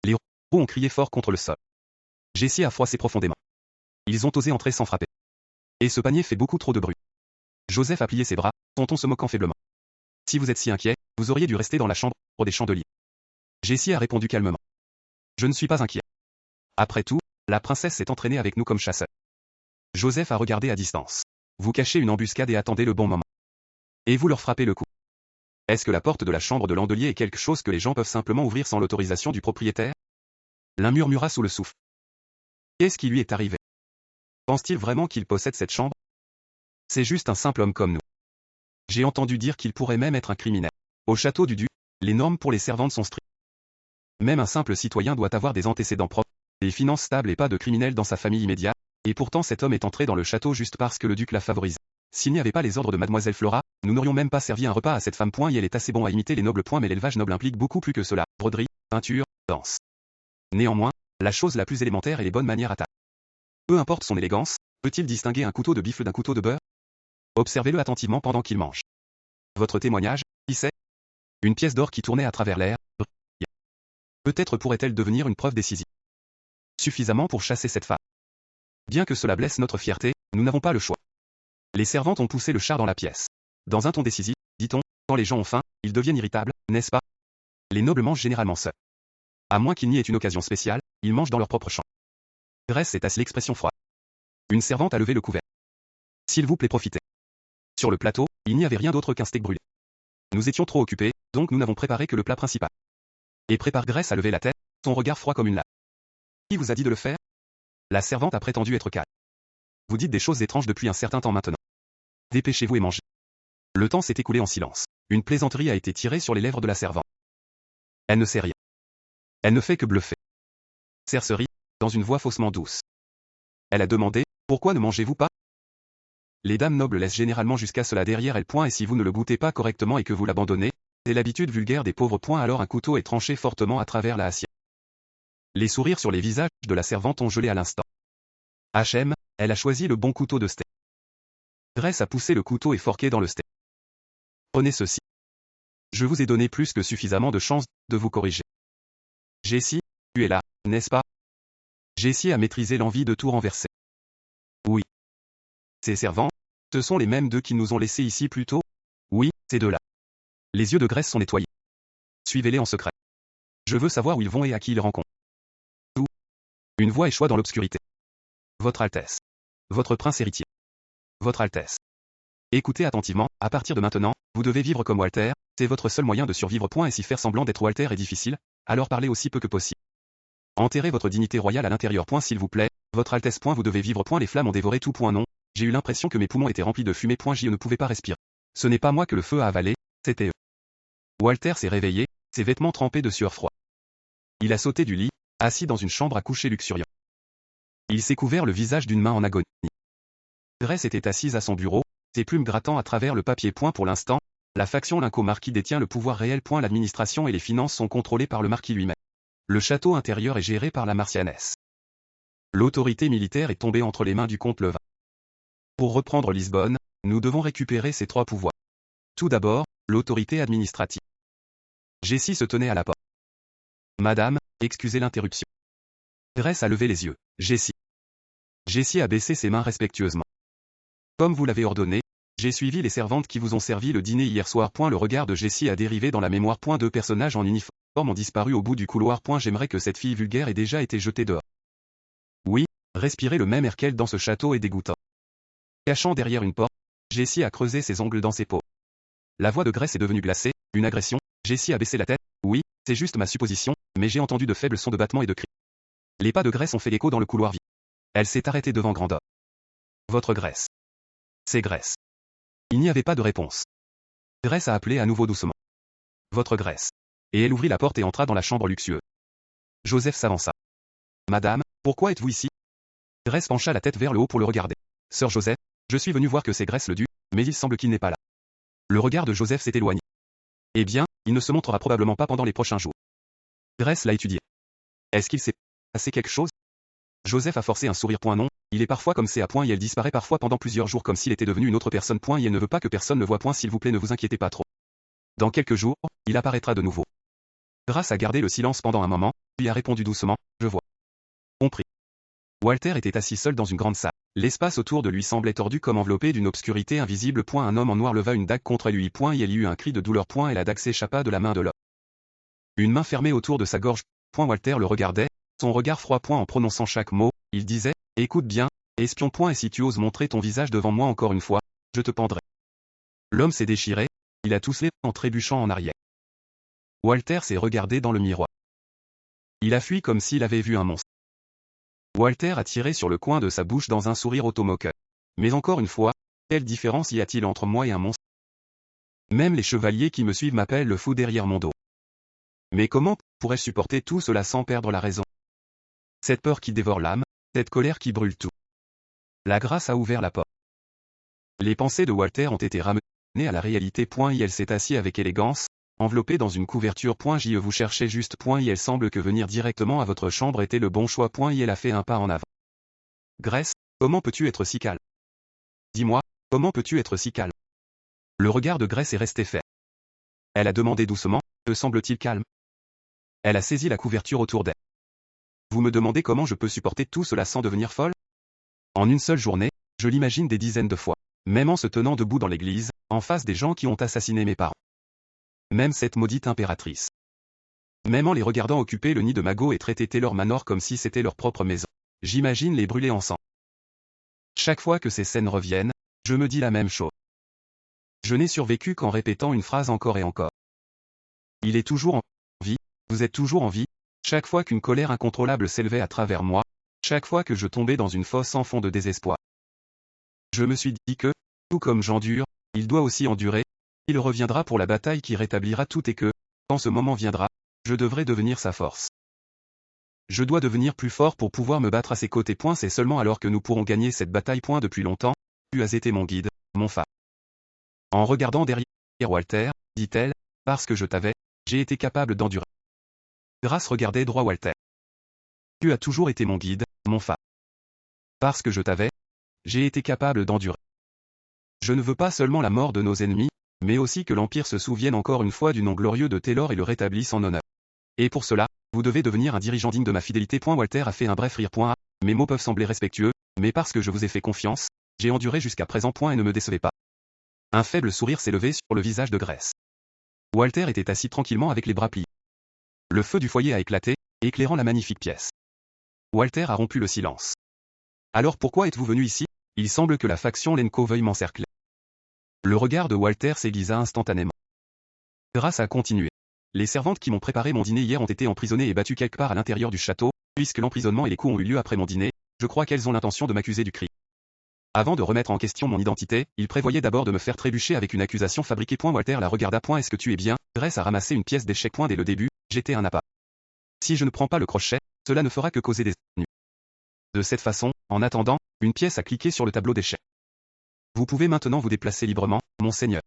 A: Les roues ont crié fort contre le sol. Jessie a froissé profondément. Ils ont osé entrer sans frapper. Et ce panier fait beaucoup trop de bruit. Joseph a plié ses bras, son ton se moquant faiblement. Si vous êtes si inquiet, vous auriez dû rester dans la chambre pour des chandeliers. Jessie a répondu calmement. Je ne suis pas inquiet. Après tout, la princesse s'est entraînée avec nous comme chasseur. Joseph a regardé à distance. Vous cachez une embuscade et attendez le bon moment. Et vous leur frappez le coup. Est-ce que la porte de la chambre de Landelier est quelque chose que les gens peuvent simplement ouvrir sans l'autorisation du propriétaire? L'un murmura sous le souffle. Qu'est-ce qui lui est arrivé? Pense-t-il vraiment qu'il possède cette chambre? C'est juste un simple homme comme nous. J'ai entendu dire qu'il pourrait même être un criminel. Au château du duc, les normes pour les servantes sont strictes. Même un simple citoyen doit avoir des antécédents propres, des finances stables et pas de criminels dans sa famille immédiate, et pourtant cet homme est entré dans le château juste parce que le duc l'a favorisé. S'il n'y avait pas les ordres de mademoiselle Flora, nous n'aurions même pas servi un repas à cette femme. Et elle est assez bon à imiter les nobles. Mais l'élevage noble implique beaucoup plus que cela. Broderie, peinture, danse. Néanmoins, la chose la plus élémentaire est les bonnes manières à table. Peu importe son élégance, peut-il distinguer un couteau de bifle d'un couteau de beurre? Observez-le attentivement pendant qu'il mange. Votre témoignage, qui sait? Une pièce d'or qui tournait à travers l'air. Peut-être pourrait-elle devenir une preuve décisive. Suffisamment pour chasser cette femme. Bien que cela blesse notre fierté, nous n'avons pas le choix. Les servantes ont poussé le char dans la pièce. Dans un ton décisif, dit-on, quand les gens ont faim, ils deviennent irritables, n'est-ce pas? Les nobles mangent généralement seuls. À moins qu'il n'y ait une occasion spéciale, ils mangent dans leur propre champ. Grace est à l'expression froide. Une servante a levé le couvert. S'il vous plaît, profitez. Sur le plateau, il n'y avait rien d'autre qu'un steak brûlé. Nous étions trop occupés, donc nous n'avons préparé que le plat principal. Et prépare. Grace a levé la tête, son regard froid comme une lame. Qui vous a dit de le faire? La servante a prétendu être calme. Vous dites des choses étranges depuis un certain temps maintenant. Dépêchez-vous et mangez. Le temps s'est écoulé en silence. Une plaisanterie a été tirée sur les lèvres de la servante. Elle ne sait rien. Elle ne fait que bluffer. Cercerie, dans une voix faussement douce. Elle a demandé, pourquoi ne mangez-vous pas? Les dames nobles laissent généralement jusqu'à cela derrière elles. Et si vous ne le goûtez pas correctement et que vous l'abandonnez, c'est l'habitude vulgaire des pauvres. Alors un couteau est tranché fortement à travers la assiette. Les sourires sur les visages de la servante ont gelé à l'instant. H.M., elle a choisi le bon couteau de steak. Grace a poussé le couteau et forqué dans le steak. Prenez ceci. Je vous ai donné plus que suffisamment de chances de vous corriger. Jessie, tu es là, n'est-ce pas? Jessie a maîtrisé l'envie de tout renverser. Oui. Ces servants, ce sont les mêmes deux qui nous ont laissés ici plus tôt? Oui, ces deux-là. Les yeux de Grace sont nettoyés. Suivez-les en secret. Je veux savoir où ils vont et à qui ils rencontrent. Tout. Une voix échoit dans l'obscurité. Votre Altesse. Votre prince héritier. Votre Altesse. Écoutez attentivement, à partir de maintenant, vous devez vivre comme Walter, c'est votre seul moyen de survivre. Et si faire semblant d'être Walter est difficile, alors parlez aussi peu que possible. Enterrez votre dignité royale à l'intérieur. S'il vous plaît, votre Altesse. Vous devez vivre. Les flammes ont dévoré tout. Non, j'ai eu l'impression que mes poumons étaient remplis de fumée. Je ne pouvais pas respirer. Ce n'est pas moi que le feu a avalé, c'était eux. Walter s'est réveillé, ses vêtements trempés de sueur froide. Il a sauté du lit, assis dans une chambre à coucher luxuriante. Il s'est couvert le visage d'une main en agonie. Grace était assise à son bureau, ses plumes grattant à travers le papier. Pour l'instant, la faction Linco-Marquis détient le pouvoir réel. L'administration et les finances sont contrôlées par le marquis lui-même. Le château intérieur est géré par la Marcianesse. L'autorité militaire est tombée entre les mains du comte Levin. Pour reprendre Lisbonne, nous devons récupérer ces trois pouvoirs. Tout d'abord, l'autorité administrative. Jessie se tenait à la porte. Madame, excusez l'interruption. Grace a levé les yeux. Jessie. Jessie a baissé ses mains respectueusement. Comme vous l'avez ordonné, j'ai suivi les servantes qui vous ont servi le dîner hier soir. Le regard de Jessie a dérivé dans la mémoire. Deux personnages en uniforme ont disparu au bout du couloir. J'aimerais que cette fille vulgaire ait déjà été jetée dehors. Oui, respirer le même air qu'elle dans ce château est dégoûtant. Cachant derrière une porte, Jessie a creusé ses ongles dans ses peaux. La voix de Grace est devenue glacée. Une agression? Jessie a baissé la tête. Oui, c'est juste ma supposition, mais j'ai entendu de faibles sons de battements et de cris. Les pas de Grace ont fait l'écho dans le couloir vide. Elle s'est arrêtée devant Grandor. Votre Grace. C'est Grace. Il n'y avait pas de réponse. Grace a appelé à nouveau doucement. Votre Grace. Et elle ouvrit la porte et entra dans la chambre luxueuse. Joseph s'avança. Madame, pourquoi êtes-vous ici? Grace pencha la tête vers le haut pour le regarder. Sœur Joseph, je suis venu voir que c'est Grace le duc, mais il semble qu'il n'est pas là. Le regard de Joseph s'est éloigné. Eh bien, il ne se montrera probablement pas pendant les prochains jours. Grace l'a étudié. Est-ce qu'il s'est passé quelque chose? Joseph a forcé un sourire. Non, il est parfois comme c'est à et elle disparaît parfois pendant plusieurs jours comme s'il était devenu une autre personne. Et elle ne veut pas que personne le voie. S'il vous plaît, ne vous inquiétez pas trop. Dans quelques jours, il apparaîtra de nouveau. Grace a gardé le silence pendant un moment, puis a répondu doucement, je vois. Compris. Walter était assis seul dans une grande salle. L'espace autour de lui semblait tordu comme enveloppé d'une obscurité invisible. Un homme en noir leva une dague contre lui. Et il y eut un cri de douleur. Et la dague s'échappa de la main de l'homme. Une main fermée autour de sa gorge. Walter le regardait, son regard froid. En prononçant chaque mot, il disait, écoute bien, espion. Et si tu oses montrer ton visage devant moi encore une fois, je te pendrai. L'homme s'est déchiré, il a toussé en trébuchant en arrière. Walter s'est regardé dans le miroir. Il a fui comme s'il avait vu un monstre. Walter a tiré sur le coin de sa bouche dans un sourire automoqueur. Mais encore une fois, quelle différence y a-t-il entre moi et un monstre? Même les chevaliers qui me suivent m'appellent le fou derrière mon dos. Mais comment pourrais-je supporter tout cela sans perdre la raison? Cette peur qui dévore l'âme, cette colère qui brûle tout. La grâce a ouvert la porte. Les pensées de Walter ont été ramenées à la réalité. Elle s'est assise avec élégance, enveloppée dans une couverture. Je vous cherchais juste. Elle semble que venir directement à votre chambre était le bon choix. Elle a fait un pas en avant. Grace, comment peux-tu être si calme? Dis-moi, comment peux-tu être si calme? Le regard de Grace est resté ferme. Elle a demandé doucement, te semble-t-il calme? Elle a saisi la couverture autour d'elle. Vous me demandez comment je peux supporter tout cela sans devenir folle? En une seule journée, je l'imagine des dizaines de fois. Même en se tenant debout dans l'église, en face des gens qui ont assassiné mes parents. Même cette maudite impératrice. Même en les regardant occuper le nid de Mago et traiter Taylor Manor comme si c'était leur propre maison. J'imagine les brûler ensemble. Chaque fois que ces scènes reviennent, je me dis la même chose. Je n'ai survécu qu'en répétant une phrase encore et encore. Il est toujours en vie, vous êtes toujours en vie, chaque fois qu'une colère incontrôlable s'élevait à travers moi, chaque fois que je tombais dans une fosse sans fond de désespoir. Je me suis dit que, tout comme j'endure, il doit aussi endurer, il reviendra pour la bataille qui rétablira tout et que, quand ce moment viendra, je devrais devenir sa force. Je dois devenir plus fort pour pouvoir me battre à ses côtés. C'est seulement alors que nous pourrons gagner cette bataille. Depuis longtemps, tu as été mon guide, mon phare. En regardant derrière Walter, dit-elle, parce que je t'avais, j'ai été capable d'endurer. Grace regardait droit Walter. Tu as toujours été mon guide, mon phare. Parce que je t'avais, j'ai été capable d'endurer. Je ne veux pas seulement la mort de nos ennemis, mais aussi que l'Empire se souvienne encore une fois du nom glorieux de Taylor et le rétablisse en honneur. Et pour cela, vous devez devenir un dirigeant digne de ma fidélité. Walter a fait un bref rire. Mes mots peuvent sembler respectueux, mais parce que je vous ai fait confiance, j'ai enduré jusqu'à présent. Et ne me décevez pas. Un faible sourire s'est levé sur le visage de Grace. Walter était assis tranquillement avec les bras pliés. Le feu du foyer a éclaté, éclairant la magnifique pièce. Walter a rompu le silence. Alors pourquoi êtes-vous venu ici? Il semble que la faction Lenko veuille m'encercler. Le regard de Walter s'aiguisa instantanément. Grace a continué. Les servantes qui m'ont préparé mon dîner hier ont été emprisonnées et battues quelque part à l'intérieur du château, puisque l'emprisonnement et les coups ont eu lieu après mon dîner, je crois qu'elles ont l'intention de m'accuser du crime. Avant de remettre en question mon identité, ils prévoyaient d'abord de me faire trébucher avec une accusation fabriquée. Walter la regarda. Est-ce que tu es bien? Grace a ramassé une pièce d'échec. Dès le début, j'étais un appât. Si je ne prends pas le crochet, cela ne fera que causer des ennuis. De cette façon, en attendant, une pièce a cliqué sur le tableau d'échecs. Vous pouvez maintenant vous déplacer librement, monseigneur.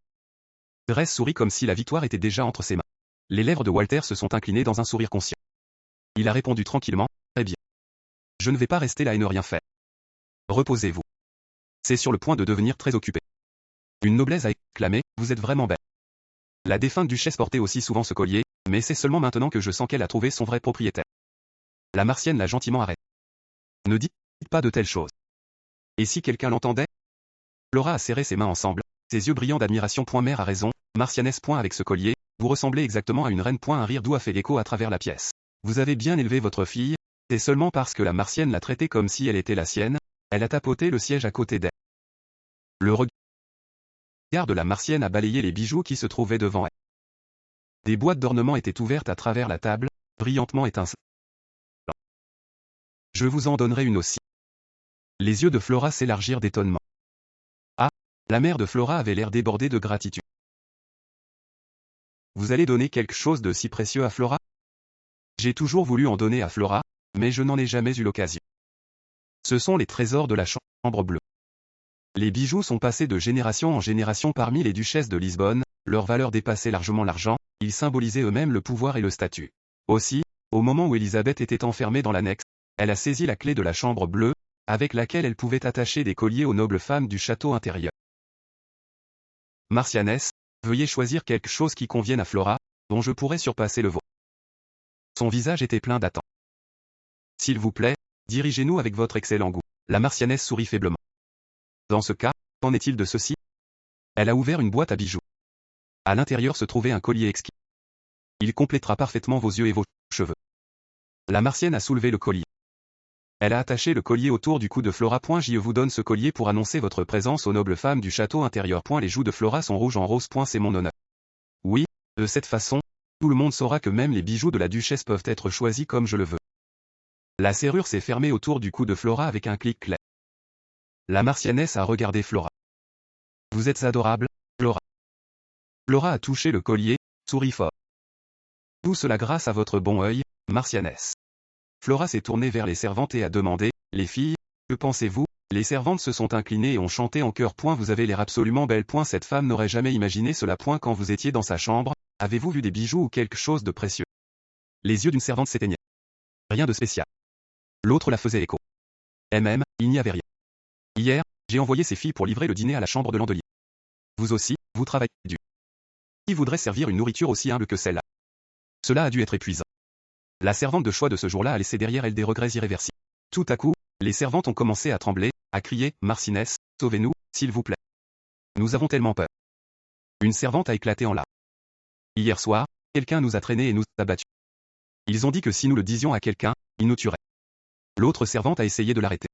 A: Grace sourit comme si la victoire était déjà entre ses mains. Les lèvres de Walter se sont inclinées dans un sourire conscient. Il a répondu tranquillement, très bien. Je ne vais pas rester là et ne rien faire. Reposez-vous. C'est sur le point de devenir très occupé. Une noblesse a exclamé, vous êtes vraiment belle. La défunte duchesse portait aussi souvent ce collier, mais c'est seulement maintenant que je sens qu'elle a trouvé son vrai propriétaire. La martienne l'a gentiment arrêté. Ne dites pas de telles choses. Et si quelqu'un l'entendait? Flora a serré ses mains ensemble, ses yeux brillants d'admiration. Mère a raison, Marcianès. Avec ce collier, vous ressemblez exactement à une reine. Un rire doux a fait l'écho à travers la pièce. Vous avez bien élevé votre fille, c'est seulement parce que la martienne l'a traitée comme si elle était la sienne, elle a tapoté le siège à côté d'elle. Le regard de la martienne a balayé les bijoux qui se trouvaient devant elle. Des boîtes d'ornements étaient ouvertes à travers la table, brillantement étincelantes. Je vous en donnerai une aussi. Les yeux de Flora s'élargirent d'étonnement. Ah, la mère de Flora avait l'air débordée de gratitude. Vous allez donner quelque chose de si précieux à Flora? J'ai toujours voulu en donner à Flora, mais je n'en ai jamais eu l'occasion. Ce sont les trésors de la chambre bleue. Les bijoux sont passés de génération en génération parmi les duchesses de Lisbonne, leur valeur dépassait largement l'argent, ils symbolisaient eux-mêmes le pouvoir et le statut. Aussi, au moment où Élisabeth était enfermée dans l'annexe, elle a saisi la clé de la chambre bleue, avec laquelle elle pouvait attacher des colliers aux nobles femmes du château intérieur. Marcianès, veuillez choisir quelque chose qui convienne à Flora, dont je pourrais surpasser le vôtre. Son visage était plein d'attente. S'il vous plaît, dirigez-nous avec votre excellent goût. La Marcianès sourit faiblement. Dans ce cas, qu'en est-il de ceci? Elle a ouvert une boîte à bijoux. À l'intérieur se trouvait un collier exquis. Il complétera parfaitement vos yeux et vos cheveux. La Martienne a soulevé le collier. Elle a attaché le collier autour du cou de Flora. Je vous donne ce collier pour annoncer votre présence aux nobles femmes du château intérieur. Les joues de Flora sont rouges en rose. C'est mon honneur. Oui, de cette façon, tout le monde saura que même les bijoux de la duchesse peuvent être choisis comme je le veux. La serrure s'est fermée autour du cou de Flora avec un clic clair. La Marcianès a regardé Flora. Vous êtes adorable, Flora. Flora a touché le collier, sourit fort. Tout cela grâce à votre bon œil, Marcianès. Flora s'est tournée vers les servantes et a demandé, les filles, que pensez-vous? Les servantes se sont inclinées et ont chanté en chœur. Vous avez l'air absolument belle. Cette femme n'aurait jamais imaginé cela. Quand vous étiez dans sa chambre, avez-vous vu des bijoux ou quelque chose de précieux? Les yeux d'une servante s'éteignaient. Rien de spécial. L'autre la faisait écho. Elle-même, il n'y avait rien. Hier, j'ai envoyé ces filles pour livrer le dîner à la chambre de Landelier. Vous aussi, vous travaillez dur. Qui voudrait servir une nourriture aussi humble que celle-là? Cela a dû être épuisant. La servante de choix de ce jour-là a laissé derrière elle des regrets irréversibles. Tout à coup, les servantes ont commencé à trembler, à crier, Marcinès, sauvez-nous, s'il vous plaît. Nous avons tellement peur. Une servante a éclaté en larmes. Hier soir, quelqu'un nous a traînés et nous a battus. Ils ont dit que si nous le disions à quelqu'un, ils nous tueraient. L'autre servante a essayé de l'arrêter.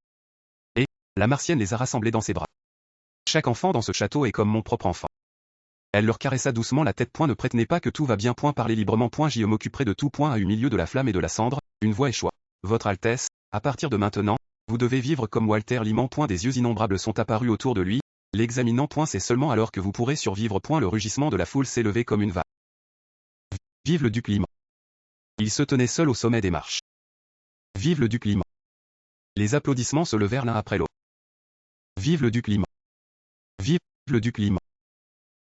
A: Et, la martienne les a rassemblés dans ses bras. Chaque enfant dans ce château est comme mon propre enfant. Elle leur caressa doucement la tête. Ne prétenez pas que tout va bien. Parlez librement. J'y m'occuperai de tout. À au milieu de la flamme et de la cendre, une voix échoua. Votre Altesse, à partir de maintenant, vous devez vivre comme Walter Liman. Des yeux innombrables sont apparus autour de lui, l'examinant. C'est seulement alors que vous pourrez survivre. Le rugissement de la foule s'est levé comme une vague. Vive le duc Liman. Il se tenait seul au sommet des marches. Vive le duc Liman. Les applaudissements se levèrent l'un après l'autre. Vive le duc Liman. Vive le duc Liman.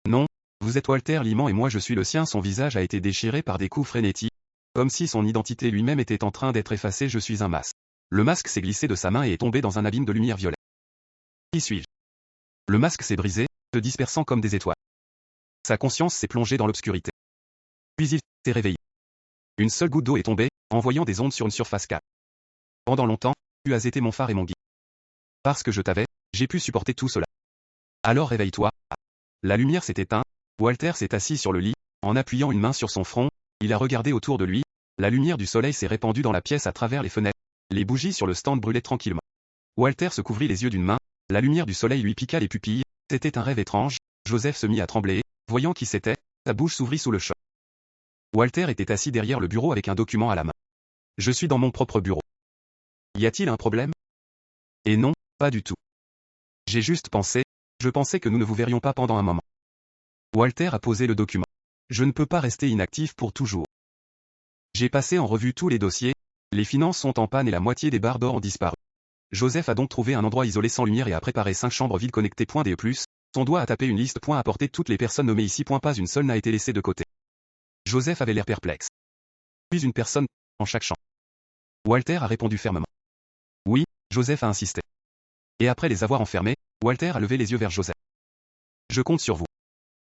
A: Non, vous êtes Walter Liman et moi je suis le sien. Son visage a été déchiré par des coups frénétiques, comme si son identité lui-même était en train d'être effacée. Je suis un masque. Le masque s'est glissé de sa main et est tombé dans un abîme de lumière violette. Qui suis-je? Le masque s'est brisé, se dispersant comme des étoiles. Sa conscience s'est plongée dans l'obscurité. Puis il s'est réveillé. Une seule goutte d'eau est tombée, envoyant des ondes sur une surface calme. Pendant longtemps, tu as été mon phare et mon guide. Parce que je t'avais, j'ai pu supporter tout cela. Alors réveille-toi. La lumière s'est éteinte, Walter s'est assis sur le lit, en appuyant une main sur son front, il a regardé autour de lui, la lumière du soleil s'est répandue dans la pièce à travers les fenêtres, les bougies sur le stand brûlaient tranquillement. Walter se couvrit les yeux d'une main, la lumière du soleil lui piqua les pupilles, c'était un rêve étrange, Joseph se mit à trembler, voyant qui c'était, sa bouche s'ouvrit sous le choc. Walter était assis derrière le bureau avec un document à la main. Je suis dans mon propre bureau. Y a-t-il un problème? Et non, pas du tout. J'ai juste pensé, je pensais que nous ne vous verrions pas pendant un moment. Walter a posé le document. Je ne peux pas rester inactif pour toujours. J'ai passé en revue tous les dossiers, les finances sont en panne et la moitié des barres d'or ont disparu. Joseph a donc trouvé un endroit isolé sans lumière et a préparé 5 chambres vides connectées. DE+, son doigt a tapé une liste. A porté toutes les personnes nommées ici. Pas une seule n'a été laissée de côté. Joseph avait l'air perplexe. Puis une personne, en chaque chambre. Walter a répondu fermement. Oui, Joseph a insisté. Et après les avoir enfermés, Walter a levé les yeux vers Joseph. Je compte sur vous.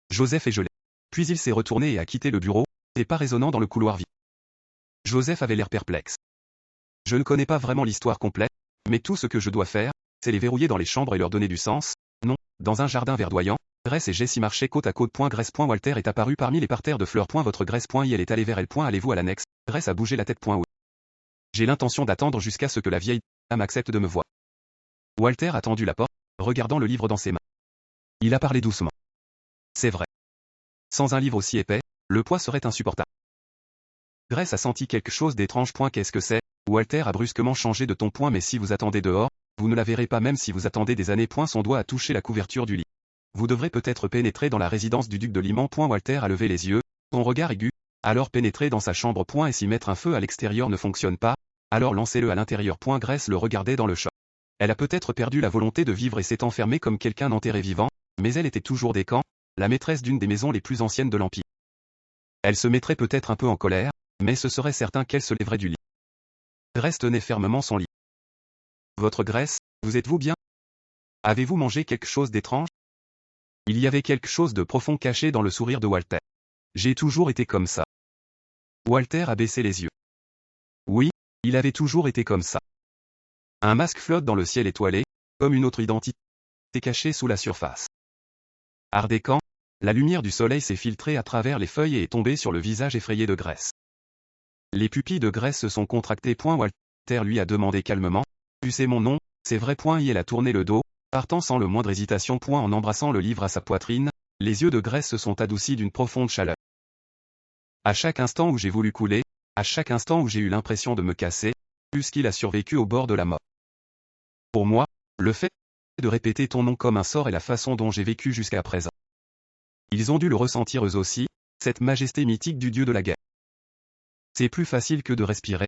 A: Joseph est gelé. Puis il s'est retourné et a quitté le bureau, et pas résonnant dans le couloir vide. Joseph avait l'air perplexe. Je ne connais pas vraiment l'histoire complète, mais tout ce que je dois faire, c'est les verrouiller dans les chambres et leur donner du sens. Non, dans un jardin verdoyant, Grace et Jessie marchaient côte à côte. Grace. Walter est apparu parmi les parterres de fleurs. Votre Grace. Elle est allée vers elle. Allez-vous à l'annexe? Grace a bougé la tête. Oui. J'ai l'intention d'attendre jusqu'à ce que la vieille dame accepte de me voir. Walter a tendu la porte, regardant le livre dans ses mains. Il a parlé doucement. C'est vrai. Sans un livre aussi épais, le poids serait insupportable. Grace a senti quelque chose d'étrange. Qu'est-ce que c'est? Walter a brusquement changé de ton. Mais si vous attendez dehors, vous ne la verrez pas même si vous attendez des années. Son doigt a touché la couverture du lit. Vous devrez peut-être pénétrer dans la résidence du duc de Liman. Walter a levé les yeux, son regard aigu. Alors pénétrer dans sa chambre. Et si mettre un feu à l'extérieur ne fonctionne pas, alors lancez-le à l'intérieur. Grace le regardait dans le choc. Elle a peut-être perdu la volonté de vivre et s'est enfermée comme quelqu'un enterré vivant, mais elle était toujours des camps, la maîtresse d'une des maisons les plus anciennes de l'Empire. Elle se mettrait peut-être un peu en colère, mais ce serait certain qu'elle se lèverait du lit. Grace tenait fermement son lit. Votre Grace, vous êtes-vous bien? Avez-vous mangé quelque chose d'étrange? Il y avait quelque chose de profond caché dans le sourire de Walter. J'ai toujours été comme ça. Walter a baissé les yeux. Oui, il avait toujours été comme ça. Un masque flotte dans le ciel étoilé, comme une autre identité cachée sous la surface. Ardécant, la lumière du soleil s'est filtrée à travers les feuilles et est tombée sur le visage effrayé de Grace. Les pupilles de Grace se sont contractées. Walter lui a demandé calmement. Tu sais mon nom, c'est vrai. Elle a tourné le dos, partant sans le moindre hésitation. En embrassant le livre à sa poitrine, les yeux de Grace se sont adoucis d'une profonde chaleur. À chaque instant où j'ai voulu couler, à chaque instant où j'ai eu l'impression de me casser, puisqu'il a survécu au bord de la mort. Pour moi, le fait de répéter ton nom comme un sort est la façon dont j'ai vécu jusqu'à présent. Ils ont dû le ressentir eux aussi, cette majesté mythique du dieu de la guerre. C'est plus facile que de respirer,